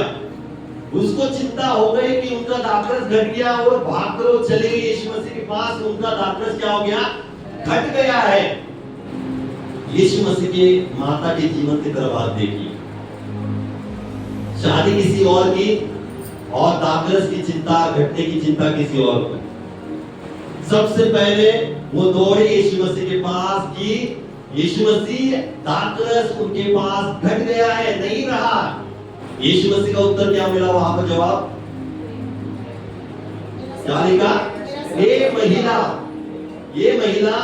उसको चिंता हो गई कि उनका दाखरस घट गया और भाग कर वो चली गई यीशु मसीह के पास। उनका दाखरस क्या हो गया? घट गया है। यीशु मसीह के माता के जीवन की तरफ आप देखिए। शादी किसी और की और दाखरस की चिंता, घटने की चिंता किसी और की। सबसे पहले वो दौड़े यीशु मसीह के पास कि यीशु मसीह दाखरस उनके पास घट गया है, नहीं रहा। यीशु मसीह का उत्तर क्या मिला वहां पर? जवाब क्या लिखा? ये महिला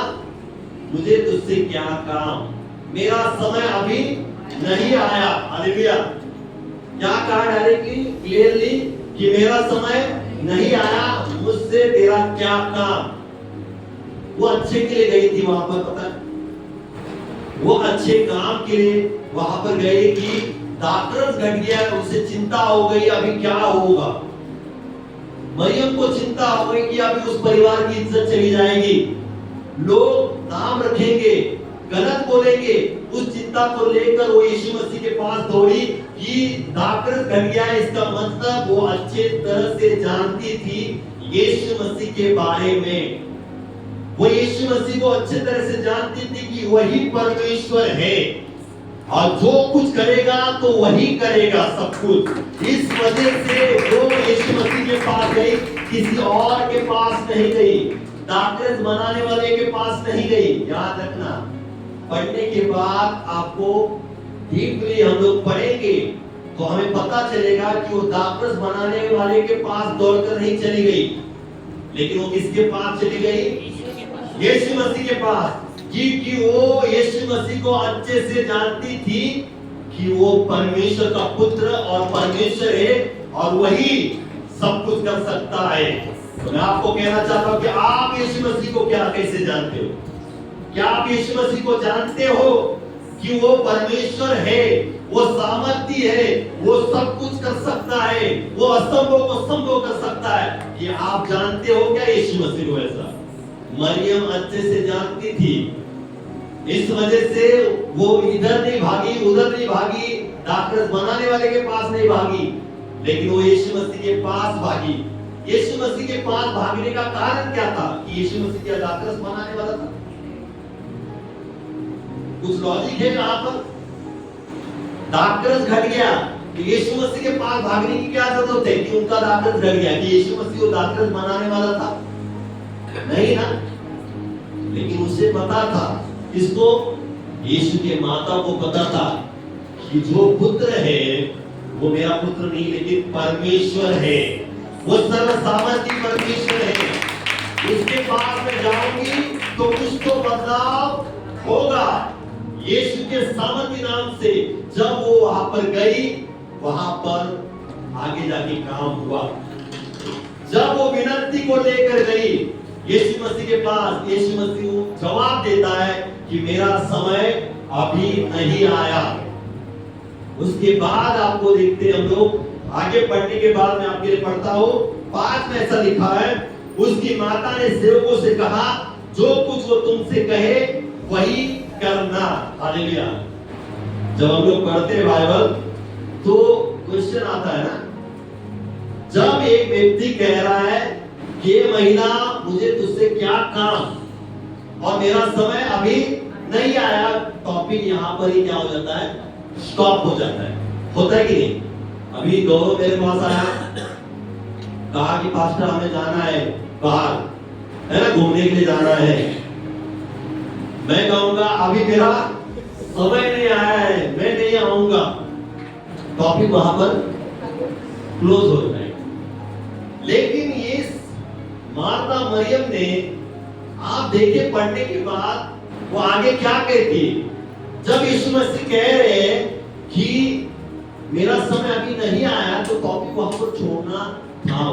मुझे तुझसे क्या काम, मेरा समय अभी नहीं आया। हालेलुया। क्या कहा डायरेक्टली क्लियरली कि मेरा समय नहीं आया, मुझसे तेरा क्या काम। वो अच्छे के लिए गई थी वहां पर। पता है वो अच्छे काम के लिए वहां पर गए कि दाखरस घट गया, उसे चिंता हो गई अभी क्या होगा। मरियम को चिंता हो गई कि अभी उस परिवार की इज्जत चली जाएगी, लोग नाम रखेंगे, गलत बोलेंगे। उस चिंता को लेकर वो यीशु मसीह के पास दौड़ी कि दाखरस घट गया है। इसका मतलब वो अच्छे तरह से जानती थी यीशु मसीह के बारे में। वो यीशु मसीह को अच्छे तरह से जानती थी कि वही परमेश्वर है और जो कुछ करेगा तो वही करेगा सब कुछ। इस वजह से वो यीशु मसीह के पास गई, किसी और के पास नहीं गई, दाखरस बनाने वाले के पास नहीं गई। याद रखना, पढ़ने के बाद आपको डीपली हम लोग पढ़ेंगे तो हमें पता चलेगा कि वो दाखरस बनाने वाले के पास दौड़कर नहीं चली गई, लेकिन वो किसके पास चली गई? यीशु मसीह के पास। क्योंकि वो यीशु मसीह को अच्छे से जानती थी कि वो परमेश्वर का पुत्र और परमेश्वर है और वही सब कुछ कर सकता है। तो मैं आपको कहना चाहता हूं कि आप यीशु मसीह को क्या कैसे जानते हो? क्या आप यीशु मसीह को जानते हो कि वो परमेश्वर है, वो सामर्थ्य है, वो सब कुछ कर सकता है, वो असंभव को संभव कर सकता है? कि आप जानते हो क्या यीशु मसीह को? ऐसा मरियम अच्छे से जानती थी, इस वजह से वो इधर नहीं भागी, उधर नहीं भागी, दाखरस बनाने वाले के पास नहीं भागी, लेकिन वो यीशु मसीह के पास भागी। यीशु मसीह के पास भागने का कारण क्या था? कि यीशु मसीह क्या दाखरस बनाने वाला था? कुछ लॉजिक है यहाँ पर? दाखरस घट गया कि यीशु मसीह के पास भागने की क्या जरूरत है कि उनका दाखरस घट गया कि यीशु मसीह वो दाखरस बनाने वाला था? नहीं ना। लेकिन उसे पता था, इसको यीशु के माता को पता था कि जो पुत्र है वो मेरा पुत्र नहीं लेकिन परमेश्वर है, वो सर्वसामर्थी परमेश्वर है। उसके पास में जाऊंगी तो कुछ तो बदलाव होगा। यीशु के सामर्थी नाम से जब वो वहां पर गई, वहां पर आगे जाके काम हुआ। जब वो विनती को लेकर गई यीशु मसीह के पास, यीशु मसीह जवाब देता है कि मेरा समय अभी नहीं आया। उसके बाद आपको देखते हम लोग आगे पढ़ने के बाद मैं आपके लिए पढ़ता हूं, 5 में ऐसा लिखा है, उसकी माता ने सेवकों से कहा जो कुछ वो तुमसे कहे वही करना। हालेलुया। जब हम लोग पढ़ते हैं बाइबल तो क्वेश्चन आता है ना, जब एक व्यक्ति कह रहा है कि महिला मुझे तुझसे क्या काम और मेरा समय अभी नहीं आया, टॉपिक यहाँ पर ही क्या हो जाता है, स्टॉप हो जाता है। होता है कि नहीं? अभी गौरव मेरे पास आया, कहा कि पास्टर हमें जाना है बाहर, है ना, घूमने के लिए जाना है। मैं कहूंगा अभी मेरा समय नहीं आया है, मैं नहीं आऊंगा, टॉपिक वहां पर क्लोज हो जाएगा। लेकिन ये माता मरियम ने, आप देखे पढ़ने के बाद वो आगे क्या कहती है, जब यीशु मसीह कह रहे हैं कि मेरा समय अभी नहीं आया, तो टॉपिक वहां पर छोड़ना था।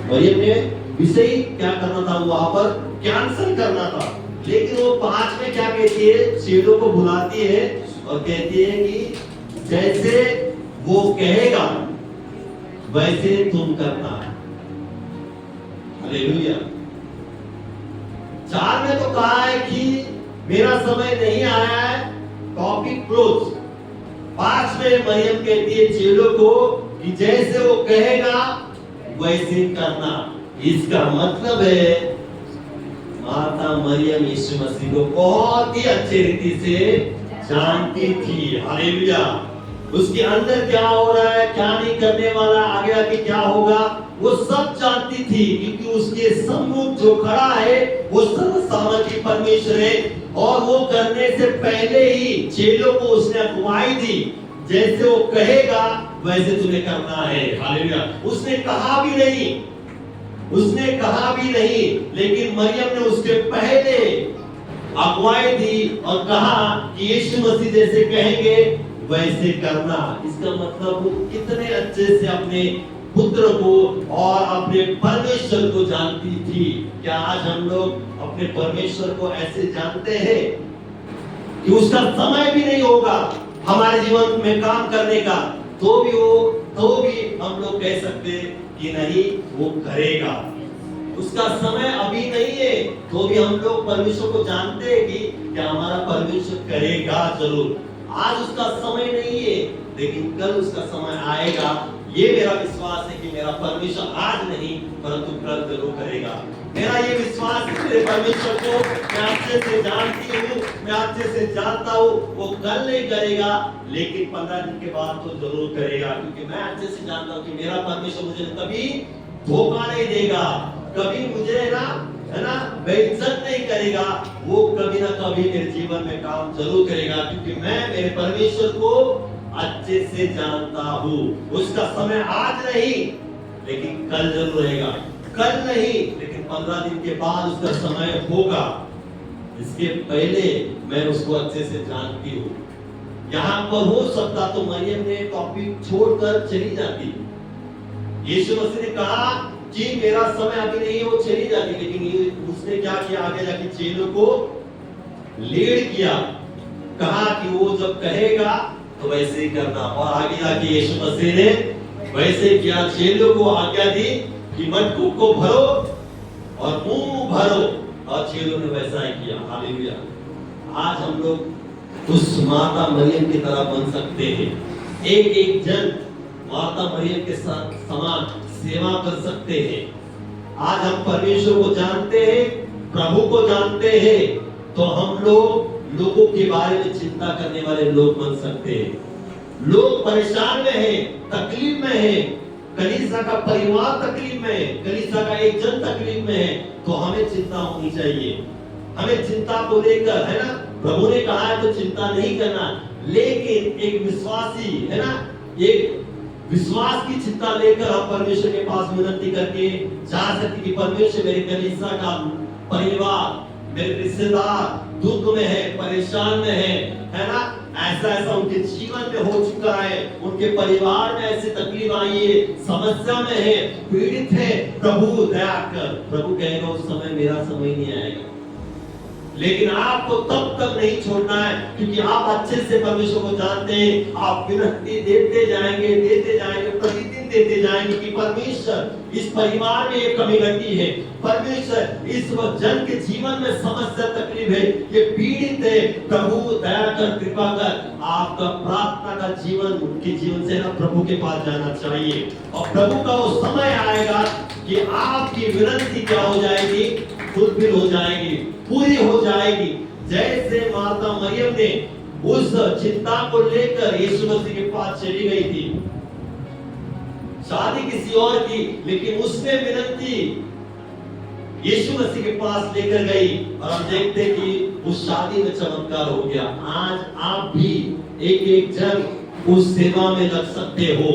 मरियम ने विषय क्या करना था, वहां पर कैंसिल करना था। लेकिन वो 5 में क्या कहती है, चेलों को बुलाती है और कहती है कि जैसे वो कहेगा वैसे तुम करना। हालेलुया। 4 में तो कहा है कि मेरा समय नहीं आया है, टॉपिक क्लोज। 5 में मरियम कहती है चेलों को कि जैसे वो कहेगा वैसे करना। इसका मतलब है माता मरियम यीशु मसीह को बहुत ही अच्छे रीति से जानती थी। हालेलुया। उसके अंदर क्या हो रहा है, क्या नहीं करने वाला, आगे आगे क्या होगा, वो सब जानती थी, क्योंकि उसके सम्मुख जो खड़ा है वो सर्वसामर्थी परमेश्वर है। और वो करने से पहले ही चेलों को उसने अगुवाई दी, जैसे वो कहेगा वैसे तुम्हें करना है। हालेलुया। उसने कहा भी नहीं, लेकिन मरियम ने उसके पहले अगुवाई दी और कहा कि यीशु मसीह जैसे कहेंगे वैसे करना। इसका मतलब वो कितने अच्छे से अपने पुत्र को और अपने परमेश्वर को जानती थी। क्या आज हम लोग अपने परमेश्वर को ऐसे जानते हैं कि उसका समय भी नहीं होगा हमारे जीवन में काम करने का, तो भी हम लोग कह सकते कि नहीं वो करेगा। उसका समय अभी नहीं है, तो भी हम लोग परमेश्वर को जानते हैं कि क्या हमारा परमेश्वर करेगा जरूर। आज उसका समय नहीं है, लेकिन कल उसका समय आएगा। ये मेरा विश्वास है कि मेरा परमेश्वर आज नहीं परंतु कल जरूर करेगा। मेरा ये विश्वास है मेरे परमेश्वर को मैं अच्छे से जानती हूँ, मैं अच्छे से जानता हूँ। वो कल नहीं करेगा, लेकिन 15 दिन के बाद तो जरूर करेगा, क्योंकि मैं अच्छे से जानता हूँ कि मेरा परमेश्वर मुझे कभी धोखा नहीं देगा, कभी मुझे है ना बेइज्जत नहीं करेगा। वो कभी ना कभी मेरे जीवन में काम जरूर करेगा, क्योंकि मैं मेरे परमेश्वर को अच्छे से जानता हूँ। उसका समय आज नहीं लेकिन कल जरूर रहेगा, कल नहीं लेकिन 15 दिन के बाद उसका समय होगा। इसके पहले मैं उसको अच्छे से जानती हूँ। यहाँ पर हो सकता तो मरियम ने टॉपिक छोड़कर चली जाती। यीशु मसीह ने कहा कि मेरा समय अभी नहीं, वो चली जाती, लेकिन उसने क्या किया, आगे जाके चेलों को लीड किया, कहा कि वो जब कहेगा तो वैसे ही करना। और आगे जाके यीशु मसीह ने वैसे किया, चेलों को आज्ञा दी कि मटकों को भरो और मुंह भरो, और चेलों ने वैसा ही किया। हालेलुया। आज हम लोग उस माता मरियम की तरह बन सकते हैं। एक जन माता मरियम के साथ समान सेवा कर सकते हैं। आज हम परमेश्वर को जानते हैं, प्रभु को जानते हैं, तो हम लोग लोगों के बारे में चिंता करने वाले लोग बन सकते हैं। लोग परेशान में हैं, तकलीफ में हैं, कलीसिया का परिवार तकलीफ में है, कलीसिया का एक जन तकलीफ में है, तो हमें चिंता होनी चाहिए। हमें चिंता को लेकर, है ना, प्रभु ने कहा है तो चिंता नहीं करना, लेकिन एक विश्वासी, है ना, एक विश्वास की चिंता लेकर हम परमेश्वर के पास विनती करके जा सकते कि परमेश्वर मेरे कलीसिया का परिवार, मेरे रिश्तेदार दुख में है, परेशान में है ना, ऐसा उनके जीवन में हो चुका है, उनके परिवार में ऐसी तकलीफ आई है, समस्या में है, पीड़ित है, प्रभु दया कर। प्रभु कहेगा उस समय मेरा समय नहीं आएगा, लेकिन आपको तब तक नहीं छोड़ना है, क्योंकि आप अच्छे से परमेश्वर को जानते हैं। आप विनती देते जाएंगे, प्रतिदिन देते जाएंगे कि परमेश्वर इस परिवार में एक कमी घटी है, परमेश्वर इस जन के जीवन में समस्या तकलीफ है, ये पीड़ित है, प्रभु दया कर, कृपा कर। आपका प्रार्थना का जीवन उनके जीवन से ना प्रभु के पास जाना चाहिए, और प्रभु का वो समय आएगा कि आपकी विनती क्या हो जाएगी, फुलफिल हो जाएगी, पूरी हो जाएगी। जैसे माता मरियम ने उस चिंता को लेकर यीशु मसीह के पास चली गई थी, शादी किसी और की, लेकिन उसने विनती यीशु मसीह के पास लेकर गई, और हम देखते हैं कि उस शादी में चमत्कार हो गया। आज आप भी एक एक जन उस सेवा में लग सकते हो।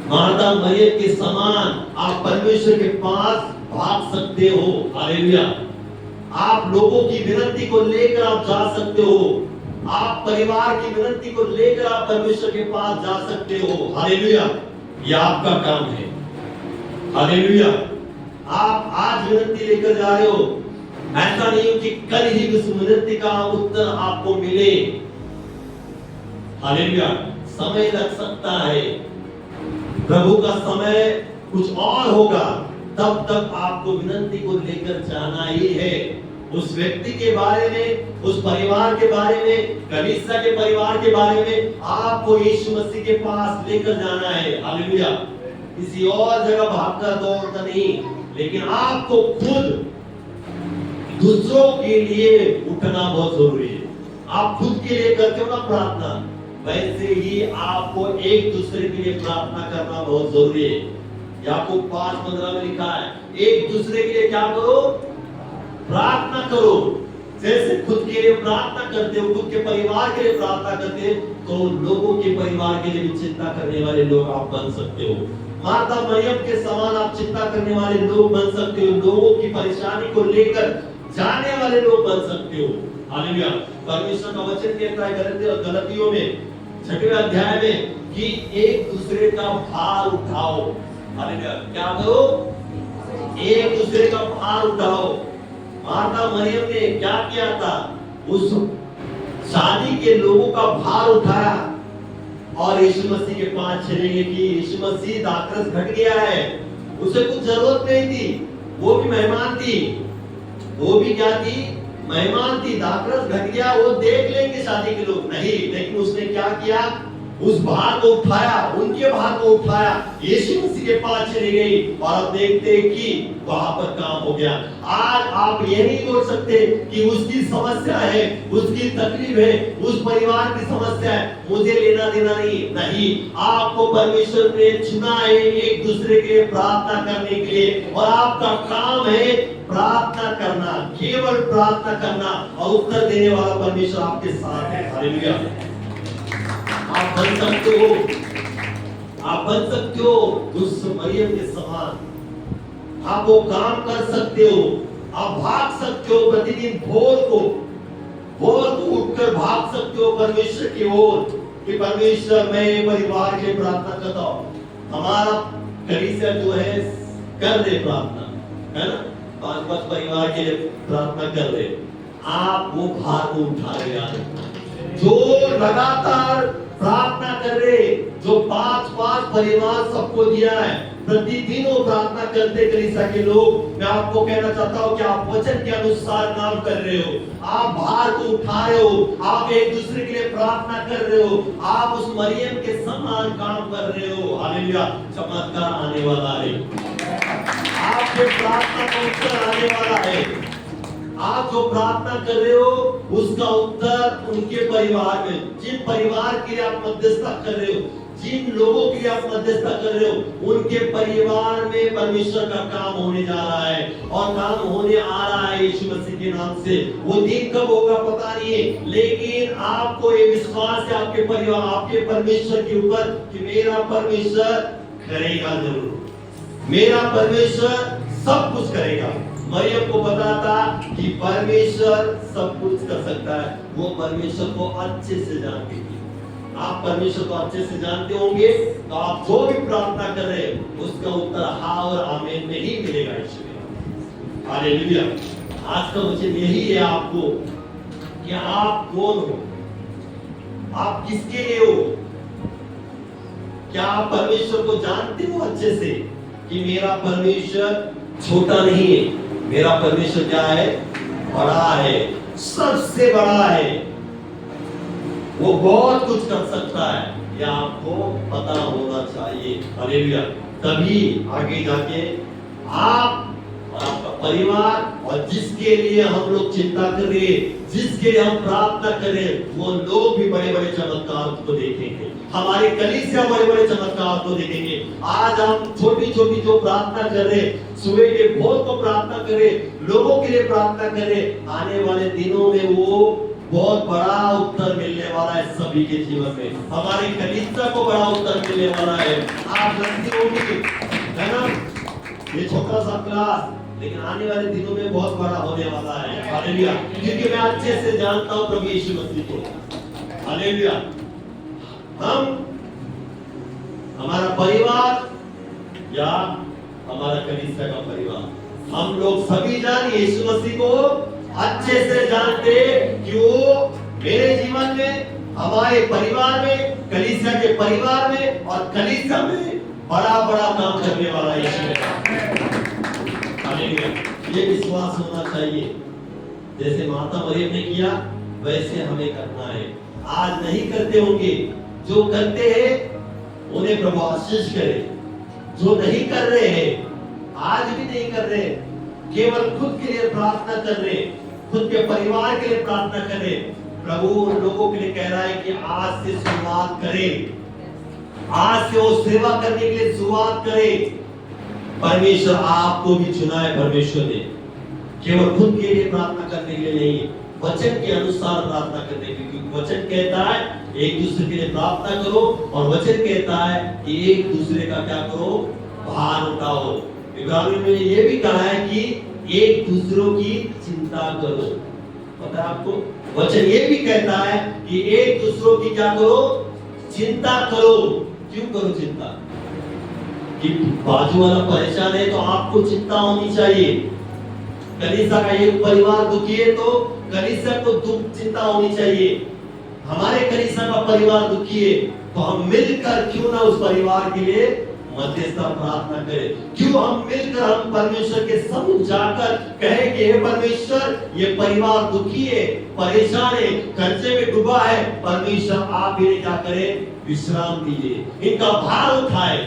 माता मरियम के समान आप परमेश्वर के पास भाग सकते हो। हालेलुया। आप लोगों की विनती को लेकर आप जा सकते हो, आप परिवार की विनती को लेकर आप परमेश्वर के पास जा सकते हो। हालेलुया। यह आपका काम है। हालेलुया। आप आज विनती लेकर जा रहे हो, ऐसा नहीं हो कि कल ही उस विनती का उत्तर आपको मिले। हालेलुया। समय लग सकता है, प्रभु का समय कुछ और होगा, तब तक आपको विनती को लेकर जाना ही है। उस व्यक्ति के बारे में, उस परिवार के बारे में, कलीसिया के परिवार के बारे में आपको यीशु मसीह के पास लेकर जाना है। हालेलुया। किसी और जगह भागकर दौड़ना नहीं, लेकिन आपको खुद दूसरों के लिए उठना बहुत जरूरी है। आप खुद के लिए करते हो ना प्रार्थना, वैसे ही आपको एक दूसरे के लिए प्रार्थना करना बहुत जरूरी है। याकूब 5:15 में लिखा है, एक दूसरे के लिए क्या करो, प्रार्थना करो। जैसे खुद के लिए प्रार्थना करते हो, खुद के परिवार के लिए प्रार्थना करते हो, तो लोगों के परिवार के लिए भी चिंता करने वाले लोग आप बन सकते हो। माता मरियम के समान आप चिंता करने वाले लोग बन सकते हो, लोगों की परेशानी को लेकर जाने वाले लोग बन सकते हो। हालेलुया। परमेश्वर का वचन कहता है गलतियों में 6वें अध्याय में कि एक दूसरे का भार उठाओ। हालेलुया। क्या करो, एक दूसरे का भार उठाओ। माता मरियम ने क्या किया था, उस शादी के लोगों का भार उठाया और यीशु मसीह के पास चले गए कि यीशु मसीह दाखरस घट गया है। उसे कुछ जरूरत नहीं थी, वो भी मेहमान थी, वो भी क्या थी, मेहमान थी। दाखरस घट गया, वो देख लेंगे शादी के लोग, नहीं, लेकिन उसने क्या किया, उस भार को उठाया, उनके भार को उठाया, यीशु मसीह के पास चली गई, और अब देखते हैं कि वहां पर काम हो गया। आज आप ये नहीं बोल सकते कि उसकी समस्या है, उसकी तकलीफ है, उस परिवार की समस्या है, मुझे लेना देना नहीं। आपको परमेश्वर ने चुना है एक दूसरे के लिए प्रार्थना करने के लिए, और आपका काम है प्रार्थना करना, केवल प्रार्थना करना, और उत्तर देने वाला परमेश्वर आपके साथ है। हालेलुया। आप बन सकते हो, आप बन सकते हो उस मरियम के समान। आप वो काम कर सकते हो, आप भाग सकते हो प्रतिदिन भोर को उठकर भाग सकते हो परमेश्वर की ओर कि परमेश्वर मैं परिवार के लिए प्रार्थना करता हूँ। हमारा कलीसिया जो है कर दे प्रार्थना, है ना, 5 परिवार के लिए प्रार्थना कर दे। आप वो भार को उठा रहे हैं, जो लगातार प्रार्थना कर रहे, जो 5 परिवार सबको दिया है, प्रतिदिन वो प्रार्थना करते कलीसिया के लोग। मैं आपको कहना चाहता हूँ कि आप वचन के अनुसार काम कर रहे हो, आप भार को उठा रहे हो, आप एक दूसरे के लिए प्रार्थना कर रहे हो, आप उस मरियम के समान काम कर रहे हो। हालेलुया। चमत्कार आने वाला है, आपके प्रार्थना का उत्तर आने वाला है, आप जो प्रार्थना कर रहे हो उसका उत्तर उनके परिवार में, जिन परिवार के लिए आप मध्यस्थता कर रहे हो, जिन लोगों के लिए आप मध्यस्थता कर रहे हो, उनके परिवार में परमेश्वर का काम होने जा रहा है और काम होने आ रहा है यीशु मसीह के नाम से। वो दिन कब होगा पता नहीं है, लेकिन आपको ये विश्वास है आपके परिवार, आपके परमेश्वर के ऊपर कि मेरा परमेश्वर करेगा जरूर, मेरा परमेश्वर सब कुछ करेगा। मरियम को पता था कि परमेश्वर सब कुछ कर सकता है, वो परमेश्वर को अच्छे से जानती थी। आप परमेश्वर को अच्छे से जानते होंगे तो आप जो भी प्रार्थना कर रहे हैं उसका उत्तर हाँ और आमीन में ही मिलेगा यीशु में। हालेलुया। आज का वचन यही है आपको कि आप कौन हो, आप किसके लिए हो। क्या आप परमेश्वर को जानते हो अच्छे से कि मेरा परमेश्वर छोटा नहीं है, मेरा परमेश्वर क्या है, बड़ा है, सबसे बड़ा है, वो बहुत कुछ कर सकता है। यह आपको पता होना चाहिए। हालेलुया। तभी आगे जाके आप और आपका परिवार और जिसके लिए हम लोग चिंता कर रहे हैं, जिसके लिए हम प्रार्थना कर रहे हैं, वो लोग भी बड़े बड़े चमत्कार को देखेंगे, हमारी कलीसिया बड़े बड़े चमत्कार को देखेंगे। आज हम छोटी छोटी जो प्रार्थना कर रहे हैं, सुबह के भोर को प्रार्थना कर रहे, लोगों के लिए प्रार्थना कर रहे, आने वाले दिनों में वो बहुत बड़ा उत्तर मिलने वाला है सभी के जीवन में, हमारी कलीसिया को बड़ा उत्तर मिलने वाला है। आप जानते होंगे है ना, ये छोटा सा क्लास लेकिन आने वाले दिनों में बहुत बड़ा होने वाला है। हालेलुया। क्योंकि मैं अच्छे से जानता हूं प्रभु यीशु मसीह को। हालेलुया। हम हमारा परिवार या हमारा कलीसिया का परिवार, हम लोग सभी जान यीशु मसीह को अच्छे से जानते कि वो मेरे जीवन में, हमारे परिवार में, कलीसिया के परिवार में और कलीसिया में बड़ा बड़ा काम करने वाला यीशु है। हालेलुया। ये विश्वास होना चाहिए, जैसे माता मरियम ने किया वैसे हमें करना है। आज नहीं करते होंगे, जो करते हैं उन्हें प्रभु आशीष करे, जो नहीं कर रहे हैं, आज भी नहीं कर रहे, केवल खुद के लिए प्रार्थना कर रहे, खुद के परिवार के लिए प्रार्थना कर रहे, प्रभु उन लोगों के लिए कह रहा है कि आज से शुरुआत करें, आज से वो सेवा करने के लिए शुरुआत करें। परमेश्वर आपको भी चुना है, परमेश्वर ने केवल खुद के लिए प्रार्थना करने के लिए नहीं, वचन के अनुसार प्रार्थना करने के लिए। क्योंकि वचन कहता है एक दूसरे के लिए प्रार्थना करो, और वचन कहता है कि एक दूसरे का क्या करो, भार उठाओ। इब्रानियों में ये भी कहा है कि एक दूसरों की चिंता करो। पता है आपको, वचन ये भी कहता है कि एक दूसरों की क्या करो, चिंता करो। क्यों करो चिंता? कि बाजू वाला परेशान है तो आपको चिंता होनी चाहिए। कलीसिया का एक परिवार दुखी है तो कलीसिया को दुख चिंता होनी चाहिए। हमारे कलीसिया का परिवार दुखी है तो हम मिलकर क्यों ना उस परिवार के लिए मध्यस्थता प्रार्थना करें। क्यों हम मिलकर हम परमेश्वर के सम्मुख जाकर कहें कि हे परमेश्वर, ये परिवार दुखी है, परेशान है, कर्जे में डूबा है, परमेश्वर आप इन्हें क्या करें, विश्राम दीजिए, इनका भार उठाए।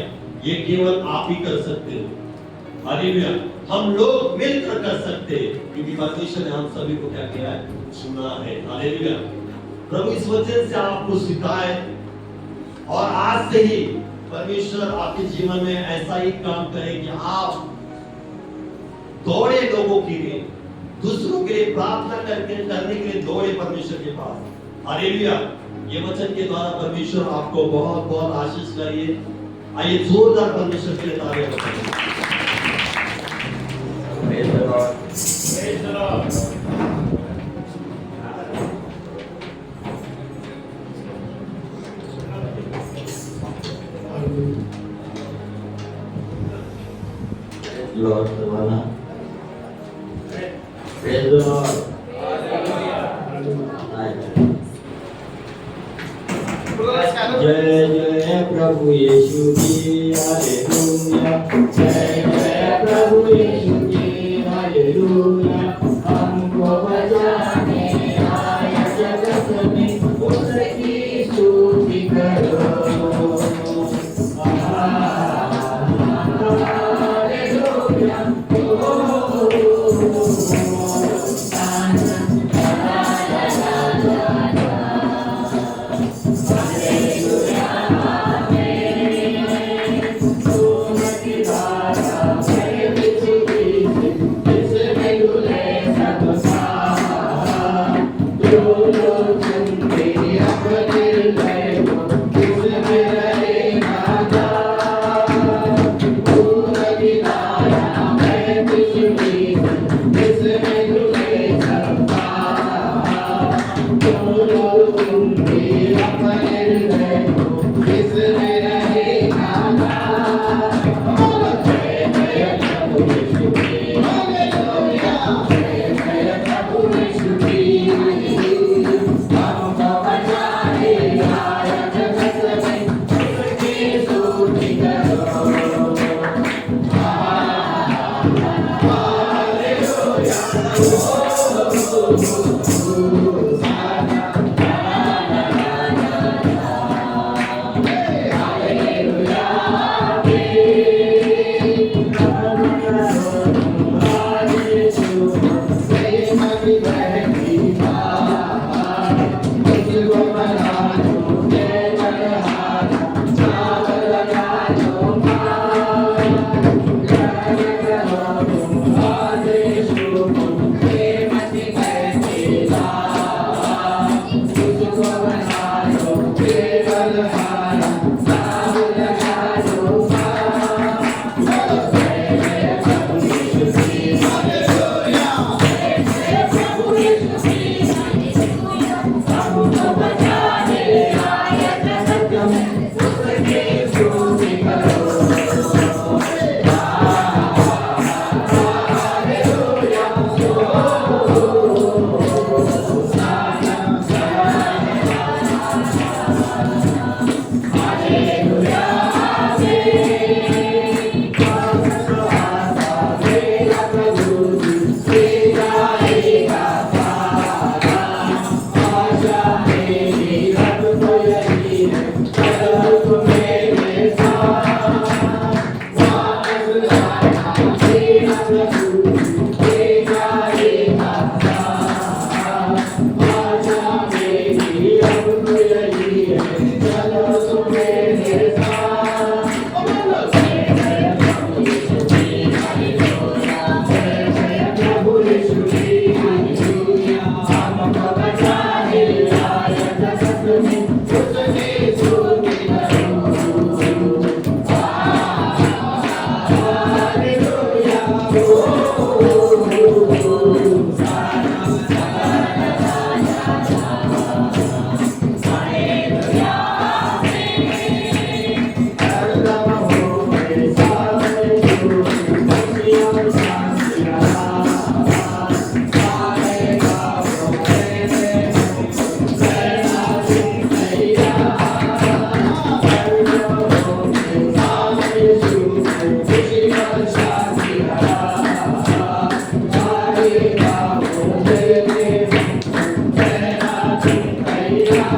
ये केवल आप ही कर सकते हो। हालेलुया। हम लोग मिलकर कर सकते हैं क्योंकि परमेश्वर ने हम सभी को क्या किया है, चुना है। हालेलुया। प्रभु इस वचन से आपको सिखाए और आज से ही परमेश्वर आपके जीवन में ऐसा ही काम करे कि आप दौड़े लोगों के लिए, दूसरों के लिए प्रार्थना करने के लिए दौड़े परमेश्वर के पास। हालेलुया। ये वचन के द्वारा परमेश्वर आपको बहुत बहुत आशीष करिए। आइए जोरदार परमेश्वर के लिए तालियां बजाएं। Praise the Lord. Praise the Lord. Lord Nirvana. Praise the Lord. जय जय प्रभु यीशु की हालेलुया, जय जय प्रभु यीशु की हालेलुया। हमको बचाने आया जगत में, उसकी स्तुति करो। हालेलुया।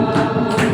हालेलुया